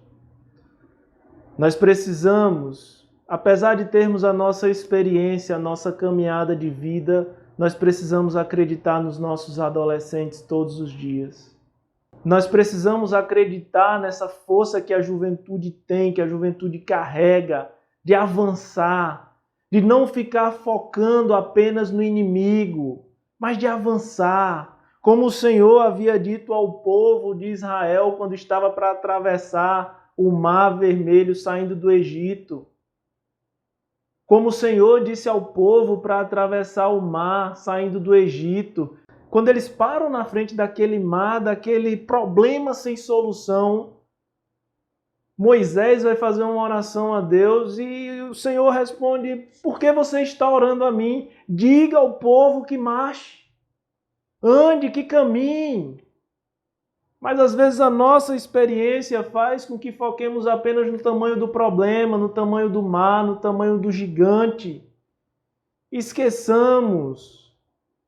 Nós precisamos, apesar de termos a nossa experiência, a nossa caminhada de vida, nós precisamos acreditar nos nossos adolescentes todos os dias. Nós precisamos acreditar nessa força que a juventude tem, que a juventude carrega, de avançar, de não ficar focando apenas no inimigo, mas de avançar. Como o Senhor havia dito ao povo de Israel quando estava para atravessar o Mar Vermelho saindo do Egito. Como o Senhor disse ao povo para atravessar o mar saindo do Egito. Quando eles param na frente daquele mar, daquele problema sem solução, Moisés vai fazer uma oração a Deus e o Senhor responde: por que você está orando a mim? Diga ao povo que marche, ande, que caminhe. Mas às vezes a nossa experiência faz com que foquemos apenas no tamanho do problema, no tamanho do mar, no tamanho do gigante. Esqueçamos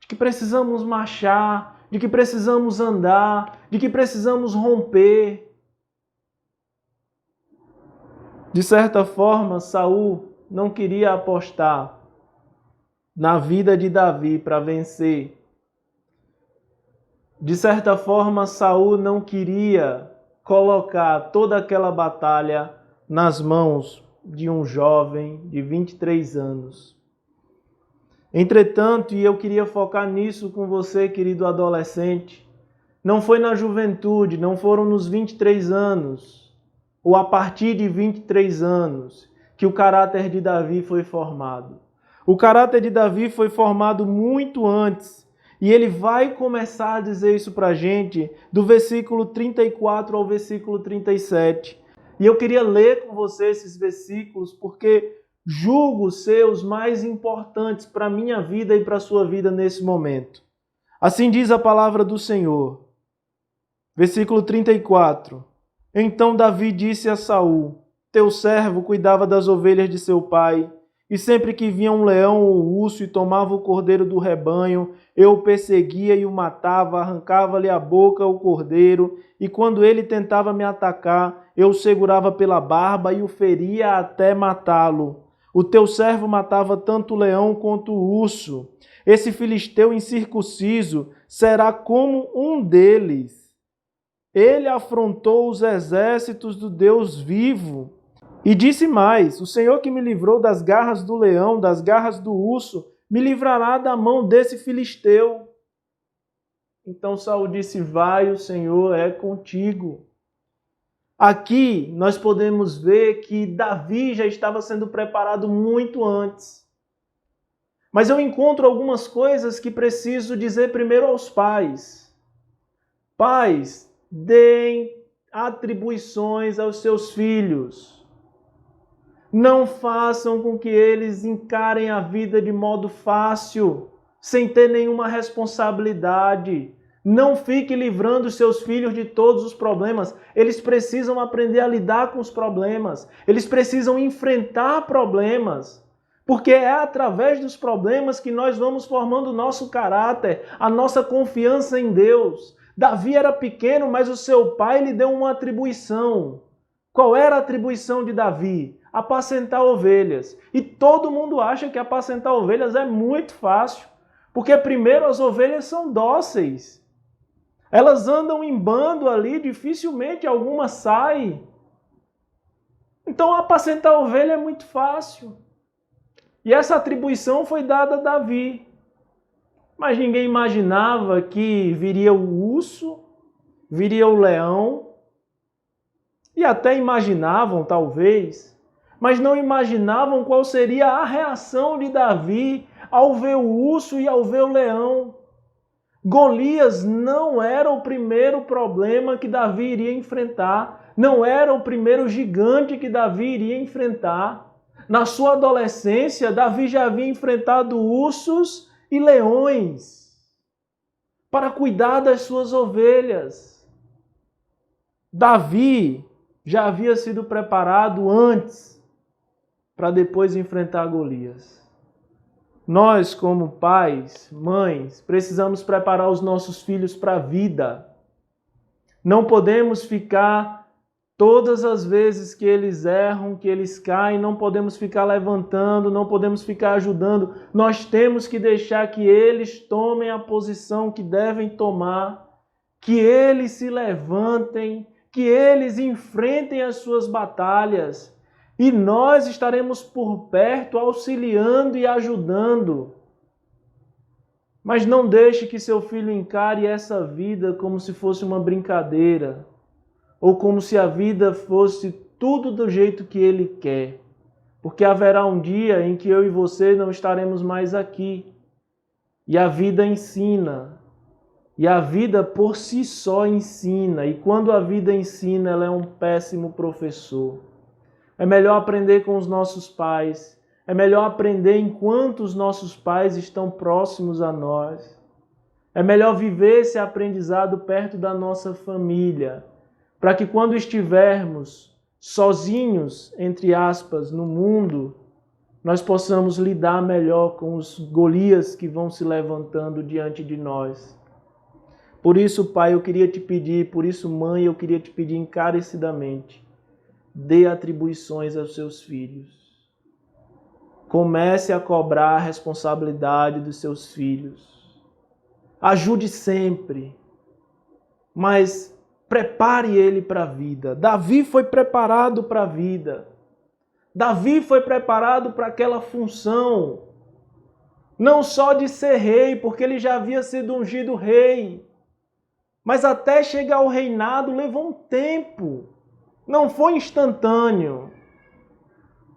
de que precisamos marchar, de que precisamos andar, de que precisamos romper. De certa forma, Saul não queria apostar na vida de Davi para vencer. De certa forma, Saul não queria colocar toda aquela batalha nas mãos de um jovem de 23 anos. Entretanto, e eu queria focar nisso com você, querido adolescente, não foi na juventude, não foram nos 23 anos, ou a partir de 23 anos, que o caráter de Davi foi formado. O caráter de Davi foi formado muito antes. E ele vai começar a dizer isso para a gente do versículo 34 ao versículo 37. E eu queria ler com você esses versículos porque julgo ser os mais importantes para a minha vida e para a sua vida nesse momento. Assim diz a palavra do Senhor. Versículo 34. Então Davi disse a Saul: teu servo cuidava das ovelhas de seu pai, e sempre que vinha um leão ou urso e tomava o cordeiro do rebanho, eu o perseguia e o matava, arrancava-lhe a boca ao cordeiro, e quando ele tentava me atacar, eu o segurava pela barba e o feria até matá-lo. O teu servo matava tanto o leão quanto o urso. Esse filisteu incircunciso será como um deles. Ele afrontou os exércitos do Deus vivo. E disse mais: o Senhor que me livrou das garras do leão, das garras do urso, me livrará da mão desse filisteu. Então Saul disse: vai, o Senhor é contigo. Aqui nós podemos ver que Davi já estava sendo preparado muito antes. Mas eu encontro algumas coisas que preciso dizer primeiro aos pais. Pais, deem atribuições aos seus filhos. Não façam com que eles encarem a vida de modo fácil, sem ter nenhuma responsabilidade. Não fique livrando os seus filhos de todos os problemas. Eles precisam aprender a lidar com os problemas. Eles precisam enfrentar problemas. Porque é através dos problemas que nós vamos formando o nosso caráter, a nossa confiança em Deus. Davi era pequeno, mas o seu pai lhe deu uma atribuição. Qual era a atribuição de Davi? Apacentar ovelhas. E todo mundo acha que apacentar ovelhas é muito fácil. Porque primeiro as ovelhas são dóceis. Elas andam em bando ali, dificilmente alguma sai. Então apacentar ovelha é muito fácil. E essa atribuição foi dada a Davi. Mas ninguém imaginava que viria o urso, viria o leão. E até imaginavam, talvez, mas não imaginavam qual seria a reação de Davi ao ver o urso e ao ver o leão. Golias não era o primeiro problema que Davi iria enfrentar, não era o primeiro gigante que Davi iria enfrentar. Na sua adolescência, Davi já havia enfrentado ursos e leões para cuidar das suas ovelhas. Davi já havia sido preparado antes para depois enfrentar Golias. Nós, como pais, mães, precisamos preparar os nossos filhos para a vida. Não podemos ficar todas as vezes que eles erram, que eles caem, não podemos ficar levantando, não podemos ficar ajudando. Nós temos que deixar que eles tomem a posição que devem tomar, que eles se levantem, que eles enfrentem as suas batalhas. E nós estaremos por perto, auxiliando e ajudando. Mas não deixe que seu filho encare essa vida como se fosse uma brincadeira, ou como se a vida fosse tudo do jeito que ele quer. Porque haverá um dia em que eu e você não estaremos mais aqui. E a vida ensina. E a vida por si só ensina. E quando a vida ensina, ela é um péssimo professor. É melhor aprender com os nossos pais. É melhor aprender enquanto os nossos pais estão próximos a nós. É melhor viver esse aprendizado perto da nossa família, para que quando estivermos sozinhos, entre aspas, no mundo, nós possamos lidar melhor com os Golias que vão se levantando diante de nós. Por isso, pai, eu queria te pedir, por isso, mãe, eu queria te pedir encarecidamente, dê atribuições aos seus filhos. Comece a cobrar a responsabilidade dos seus filhos. Ajude sempre, mas prepare ele para a vida. Davi foi preparado para a vida. Davi foi preparado para aquela função, não só de ser rei, porque ele já havia sido ungido rei, mas até chegar ao reinado levou um tempo. Não foi instantâneo.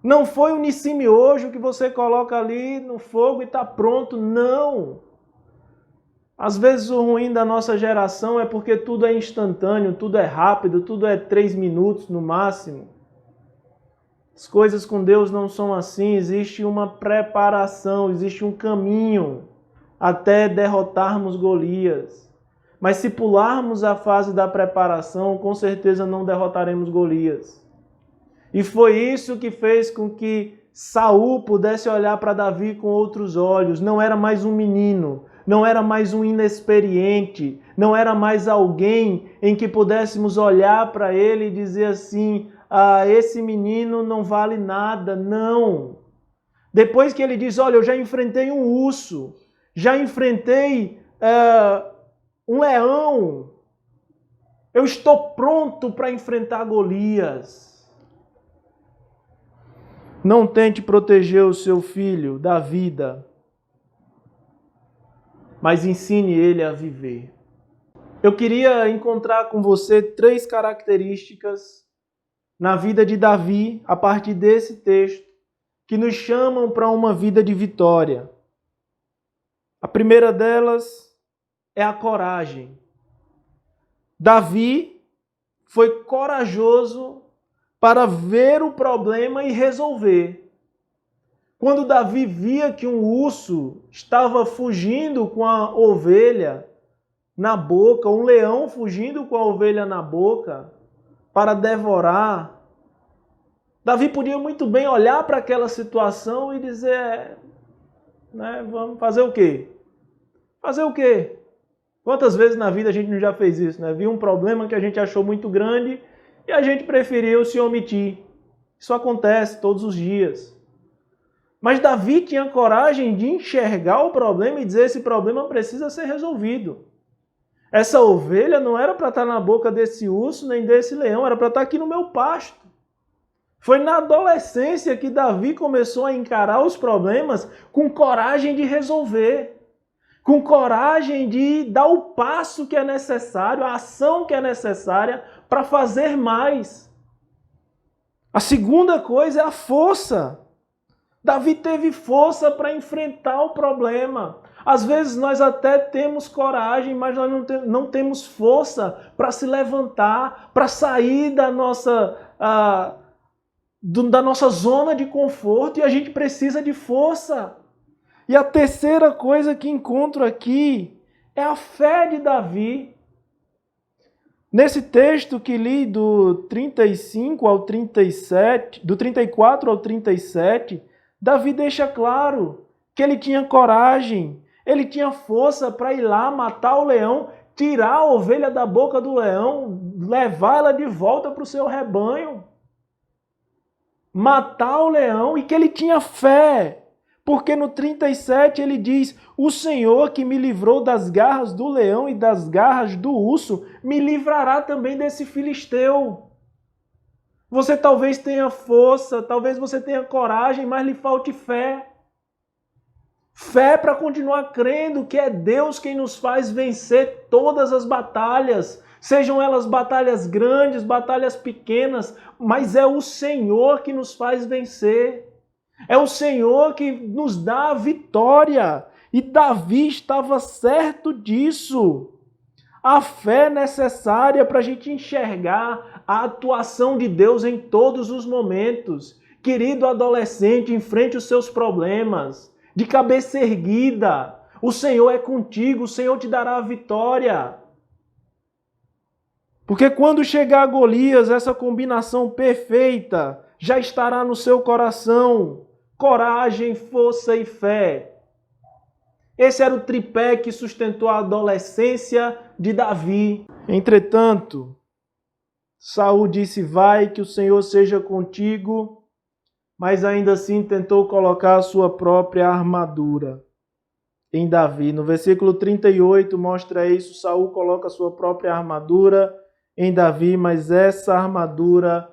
Não foi um nicimiojo que você coloca ali no fogo e está pronto. Não. Às vezes o ruim da nossa geração é porque tudo é instantâneo, tudo é rápido, tudo é 3 minutos no máximo. As coisas com Deus não são assim. Existe uma preparação, existe um caminho até derrotarmos Golias. Mas se pularmos a fase da preparação, com certeza não derrotaremos Golias. E foi isso que fez com que Saul pudesse olhar para Davi com outros olhos. Não era mais um menino, não era mais um inexperiente, não era mais alguém em que pudéssemos olhar para ele e dizer assim, esse menino não vale nada. Não. Depois que ele diz, olha, eu já enfrentei um urso, já enfrentei um leão, eu estou pronto para enfrentar Golias. Não tente proteger o seu filho da vida, mas ensine ele a viver. Eu queria encontrar com você 3 características na vida de Davi, a partir desse texto, que nos chamam para uma vida de vitória. A primeira delas é a coragem. Davi foi corajoso para ver o problema e resolver. Quando Davi via que um urso estava fugindo com a ovelha na boca, um leão fugindo com a ovelha na boca para devorar, Davi podia muito bem olhar para aquela situação e dizer, né, vamos fazer o quê? Fazer o quê? Quantas vezes na vida a gente não já fez isso, né? Viu um problema que a gente achou muito grande e a gente preferiu se omitir. Isso acontece todos os dias. Mas Davi tinha coragem de enxergar o problema e dizer, esse problema precisa ser resolvido. Essa ovelha não era para estar na boca desse urso nem desse leão, era para estar aqui no meu pasto. Foi na adolescência que Davi começou a encarar os problemas com coragem de resolver, com coragem de dar o passo que é necessário, a ação que é necessária para fazer mais. A segunda coisa é a força. Davi teve força para enfrentar o problema. Às vezes nós até temos coragem, mas nós não temos força para se levantar, para sair da nossa zona de conforto, e a gente precisa de força. E a terceira coisa que encontro aqui é a fé de Davi. Nesse texto que li do 35 ao 37, do 34 ao 37, Davi deixa claro que ele tinha coragem, ele tinha força para ir lá matar o leão, tirar a ovelha da boca do leão, levar ela de volta para o seu rebanho. Matar o leão, e que ele tinha fé. Porque no 37 ele diz, o Senhor que me livrou das garras do leão e das garras do urso, me livrará também desse filisteu. Você talvez tenha força, talvez você tenha coragem, mas lhe falte fé. Fé para continuar crendo que é Deus quem nos faz vencer todas as batalhas, sejam elas batalhas grandes, batalhas pequenas, mas é o Senhor que nos faz vencer. É o Senhor que nos dá a vitória. E Davi estava certo disso. A fé é necessária para a gente enxergar a atuação de Deus em todos os momentos. Querido adolescente, enfrente os seus problemas de cabeça erguida. O Senhor é contigo, o Senhor te dará a vitória. Porque quando chegar Golias, essa combinação perfeita já estará no seu coração. Coragem, força e fé. Esse era o tripé que sustentou a adolescência de Davi. Entretanto, Saul disse, vai, que o Senhor seja contigo, mas ainda assim tentou colocar a sua própria armadura em Davi. No versículo 38 mostra isso, Saul coloca a sua própria armadura em Davi, mas essa armadura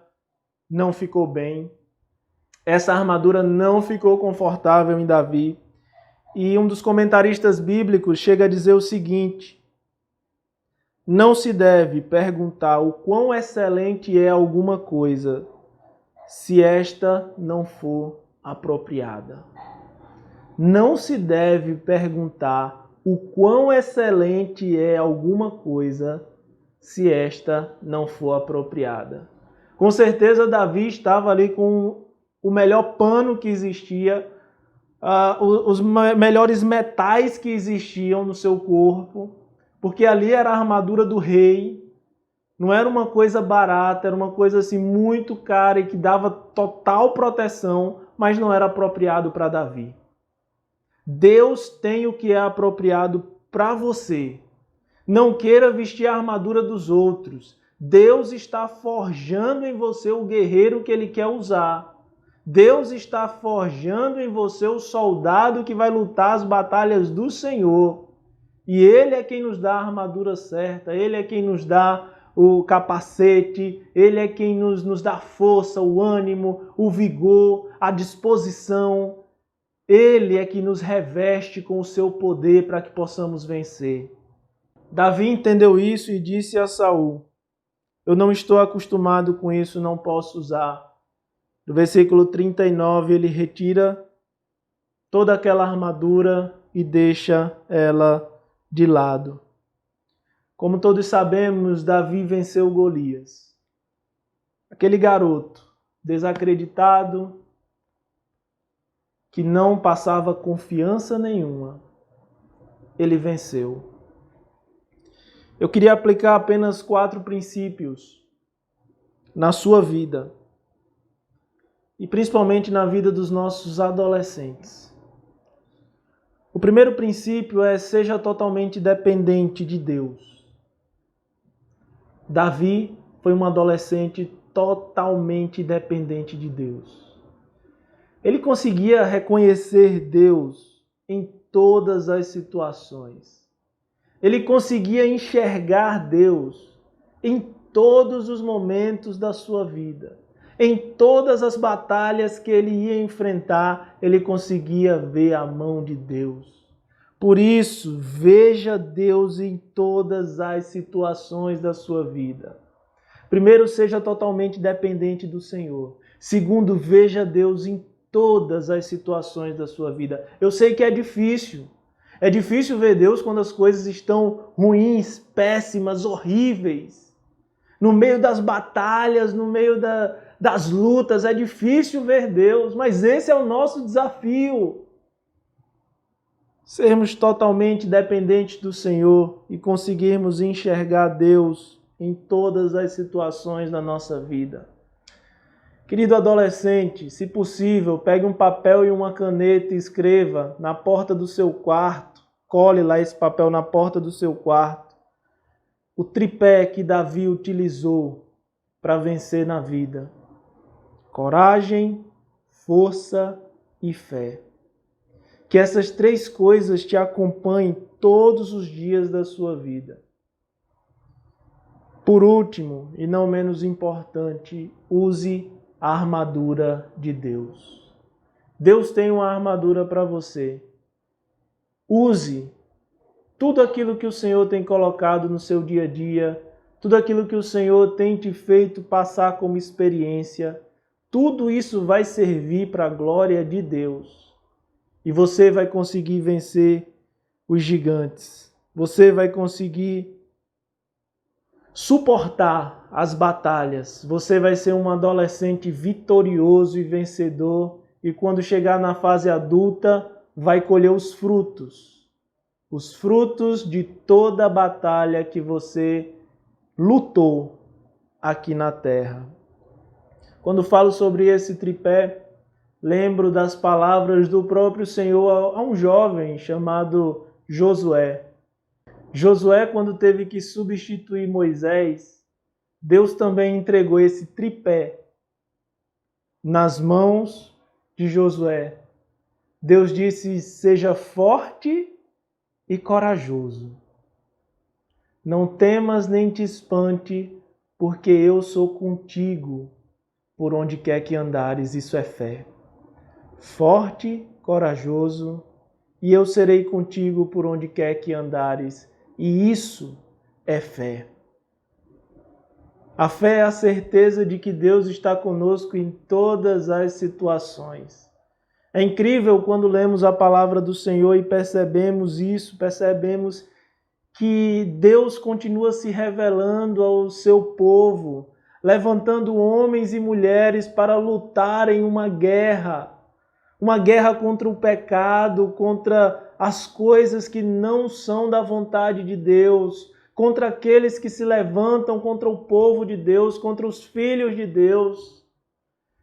não ficou bem. Essa armadura não ficou confortável em Davi. E um dos comentaristas bíblicos chega a dizer o seguinte, não se deve perguntar o quão excelente é alguma coisa se esta não for apropriada. Não se deve perguntar o quão excelente é alguma coisa se esta não for apropriada. Com certeza Davi estava ali com o melhor pano que existia, os melhores metais que existiam no seu corpo, porque ali era a armadura do rei, não era uma coisa barata, era uma coisa assim muito cara e que dava total proteção, mas não era apropriado para Davi. Deus tem o que é apropriado para você. Não queira vestir a armadura dos outros. Deus está forjando em você o guerreiro que Ele quer usar. Deus está forjando em você o soldado que vai lutar as batalhas do Senhor. E Ele é quem nos dá a armadura certa, Ele é quem nos dá o capacete, Ele é quem nos dá força, o ânimo, o vigor, a disposição. Ele é que nos reveste com o seu poder para que possamos vencer. Davi entendeu isso e disse a Saul, eu não estou acostumado com isso, não posso usar. No versículo 39, ele retira toda aquela armadura e deixa ela de lado. Como todos sabemos, Davi venceu Golias. Aquele garoto desacreditado, que não passava confiança nenhuma, ele venceu. Eu queria aplicar apenas 4 princípios na sua vida e principalmente na vida dos nossos adolescentes. O primeiro princípio é: seja totalmente dependente de Deus. Davi foi um adolescente totalmente dependente de Deus. Ele conseguia reconhecer Deus em todas as situações. Ele conseguia enxergar Deus em todos os momentos da sua vida. Em todas as batalhas que ele ia enfrentar, ele conseguia ver a mão de Deus. Por isso, veja Deus em todas as situações da sua vida. Primeiro, seja totalmente dependente do Senhor. Segundo, veja Deus em todas as situações da sua vida. Eu sei que é difícil. É difícil ver Deus quando as coisas estão ruins, péssimas, horríveis. No meio das batalhas, no meio das lutas, é difícil ver Deus, mas esse é o nosso desafio. Sermos totalmente dependentes do Senhor e conseguirmos enxergar Deus em todas as situações da nossa vida. Querido adolescente, se possível, pegue um papel e uma caneta e escreva na porta do seu quarto, cole lá esse papel na porta do seu quarto, o tripé que Davi utilizou para vencer na vida: coragem, força e fé. Que essas 3 coisas te acompanhem todos os dias da sua vida. Por último, e não menos importante, use a armadura de Deus. Deus tem uma armadura para você. Use tudo aquilo que o Senhor tem colocado no seu dia a dia, tudo aquilo que o Senhor tem te feito passar como experiência. Tudo isso vai servir para a glória de Deus. E você vai conseguir vencer os gigantes. Você vai conseguir suportar as batalhas. Você vai ser um adolescente vitorioso e vencedor. E quando chegar na fase adulta, vai colher os frutos. Os frutos de toda a batalha que você lutou aqui na terra. Quando falo sobre esse tripé, lembro das palavras do próprio Senhor a um jovem chamado Josué. Josué, quando teve que substituir Moisés, Deus também entregou esse tripé nas mãos de Josué. Deus disse: seja forte e corajoso. Não temas nem te espante, porque eu sou contigo por onde quer que andares. Isso é fé. Forte, corajoso, e eu serei contigo por onde quer que andares. E isso é fé. A fé é a certeza de que Deus está conosco em todas as situações. É incrível quando lemos a palavra do Senhor e percebemos isso, percebemos que Deus continua se revelando ao seu povo, levantando homens e mulheres para lutarem uma guerra contra o pecado, contra as coisas que não são da vontade de Deus, contra aqueles que se levantam contra o povo de Deus, contra os filhos de Deus.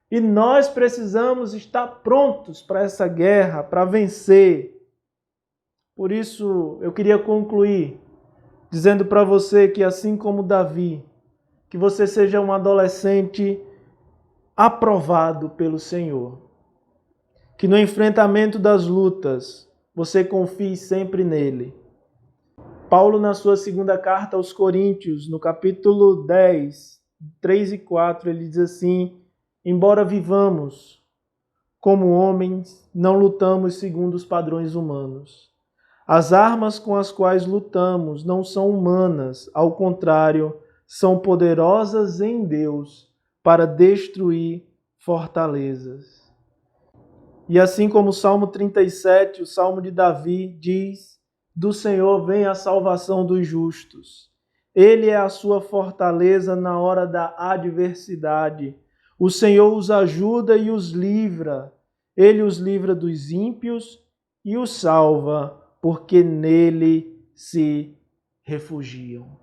E nós precisamos estar prontos para essa guerra, para vencer. Por isso, eu queria concluir dizendo para você que, assim como Davi, que você seja um adolescente aprovado pelo Senhor. Que no enfrentamento das lutas, você confie sempre nele. Paulo, na sua 2ª carta aos Coríntios, no capítulo 10, 3 e 4, ele diz assim: embora vivamos como homens, não lutamos segundo os padrões humanos. As armas com as quais lutamos não são humanas, ao contrário, são poderosas em Deus para destruir fortalezas. E assim como o Salmo 37, o Salmo de Davi, diz: do Senhor vem a salvação dos justos. Ele é a sua fortaleza na hora da adversidade. O Senhor os ajuda e os livra. Ele os livra dos ímpios e os salva, porque nele se refugiam.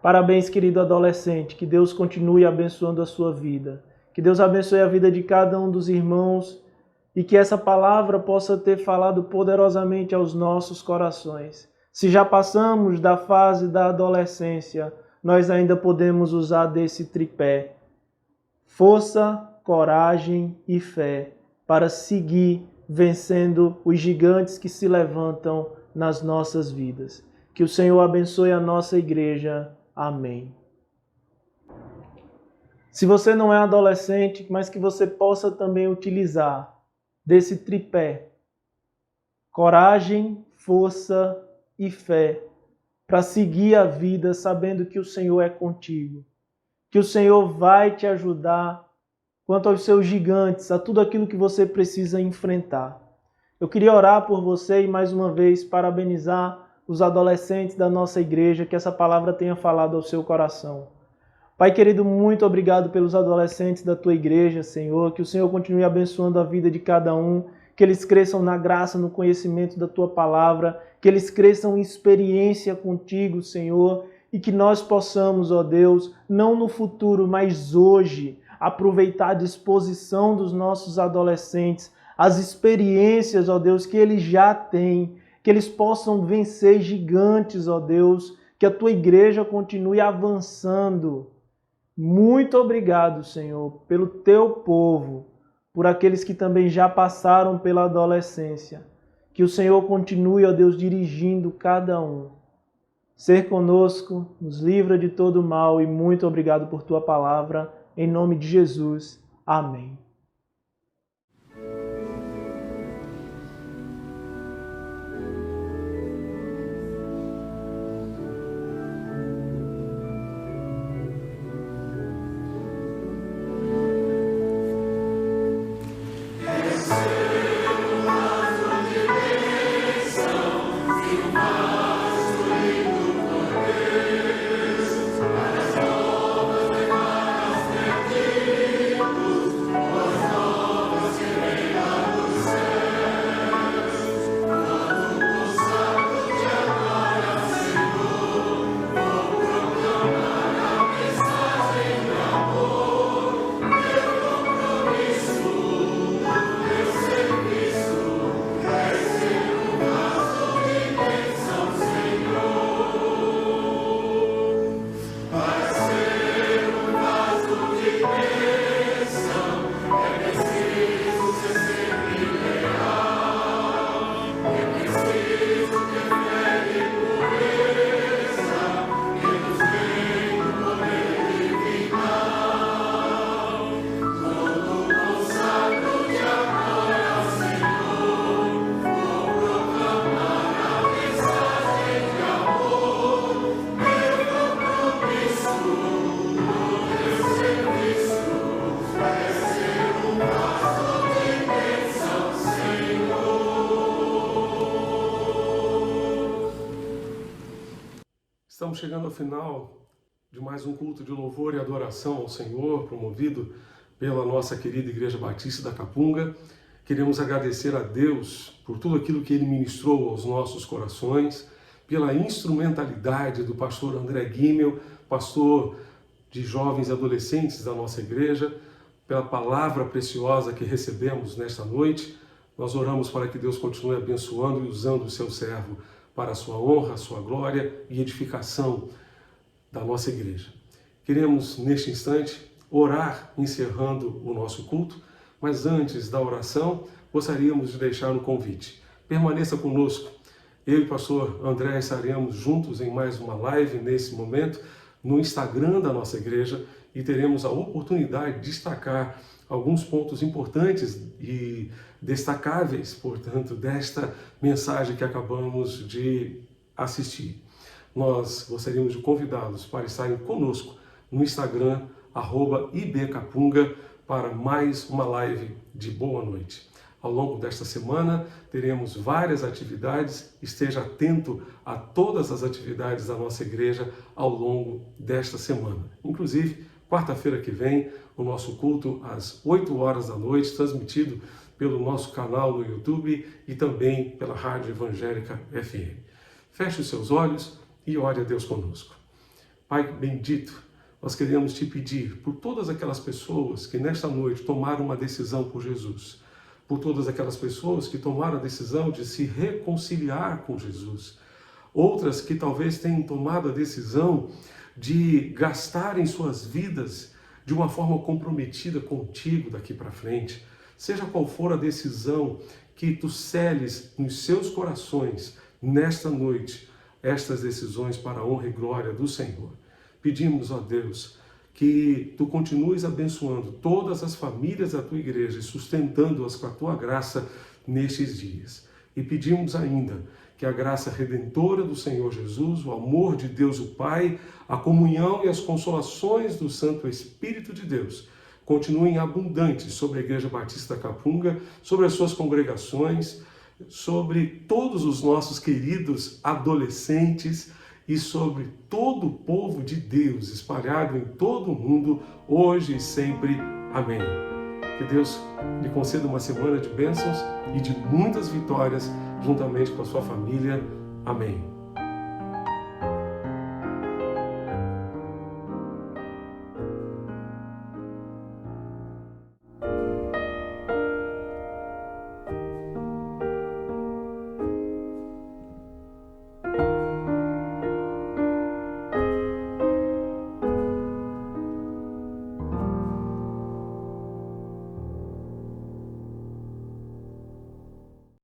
Parabéns, querido adolescente. Que Deus continue abençoando a sua vida. Que Deus abençoe a vida de cada um dos irmãos e que essa palavra possa ter falado poderosamente aos nossos corações. Se já passamos da fase da adolescência, nós ainda podemos usar desse tripé: força, coragem e fé, para seguir vencendo os gigantes que se levantam nas nossas vidas. Que o Senhor abençoe a nossa igreja. Amém. Se você não é adolescente, mas que você possa também utilizar desse tripé: coragem, força e fé, para seguir a vida sabendo que o Senhor é contigo, que o Senhor vai te ajudar quanto aos seus gigantes, a tudo aquilo que você precisa enfrentar. Eu queria orar por você e mais uma vez parabenizar os adolescentes da nossa igreja, que essa palavra tenha falado ao seu coração. Pai querido, muito obrigado pelos adolescentes da tua igreja, Senhor, que o Senhor continue abençoando a vida de cada um, que eles cresçam na graça, no conhecimento da tua palavra, que eles cresçam em experiência contigo, Senhor, e que nós possamos, ó Deus, não no futuro, mas hoje, aproveitar a disposição dos nossos adolescentes, as experiências, ó Deus, que eles já têm, que eles possam vencer gigantes, ó Deus, que a tua igreja continue avançando. Muito obrigado, Senhor, pelo teu povo, por aqueles que também já passaram pela adolescência. Que o Senhor continue, ó Deus, dirigindo cada um. Ser conosco, nos livra de todo mal e muito obrigado por tua palavra. Em nome de Jesus. Amém. Estamos chegando ao final de mais um culto de louvor e adoração ao Senhor, promovido pela nossa querida Igreja Batista da Capunga. Queremos agradecer a Deus por tudo aquilo que Ele ministrou aos nossos corações, pela instrumentalidade do pastor André Guimel, pastor de jovens e adolescentes da nossa igreja, pela palavra preciosa que recebemos nesta noite. Nós oramos para que Deus continue abençoando e usando o seu servo para a sua honra, a sua glória e edificação da nossa igreja. Queremos, neste instante, orar encerrando o nosso culto, mas antes da oração, gostaríamos de deixar um convite. Permaneça conosco. Eu e o pastor André estaremos juntos em mais uma live nesse momento, no Instagram da nossa igreja, e teremos a oportunidade de destacar alguns pontos importantes e destacáveis, portanto, desta mensagem que acabamos de assistir. Nós gostaríamos de convidá-los para estarem conosco no Instagram, @ibcapunga, para mais uma live de boa noite. Ao longo desta semana teremos várias atividades, esteja atento a todas as atividades da nossa igreja ao longo desta semana. Inclusive, quarta-feira que vem, o nosso culto às 8 horas da noite, transmitido pelo nosso canal no YouTube e também pela Rádio Evangélica FM. Feche os seus olhos e ore a Deus conosco. Pai bendito, nós queremos te pedir por todas aquelas pessoas que nesta noite tomaram uma decisão por Jesus, por todas aquelas pessoas que tomaram a decisão de se reconciliar com Jesus, outras que talvez tenham tomado a decisão de gastarem suas vidas de uma forma comprometida contigo daqui para frente. Seja qual for a decisão que tu seles nos seus corações nesta noite, estas decisões para a honra e glória do Senhor. Pedimos, ó Deus, que tu continues abençoando todas as famílias da tua igreja e sustentando-as com a tua graça nestes dias. E pedimos ainda que a graça redentora do Senhor Jesus, o amor de Deus o Pai, a comunhão e as consolações do Santo Espírito de Deus continuem abundantes sobre a Igreja Batista da Capunga, sobre as suas congregações, sobre todos os nossos queridos adolescentes e sobre todo o povo de Deus espalhado em todo o mundo, hoje e sempre. Amém. Que Deus lhe conceda uma semana de bênçãos e de muitas vitórias juntamente com a sua família. Amém.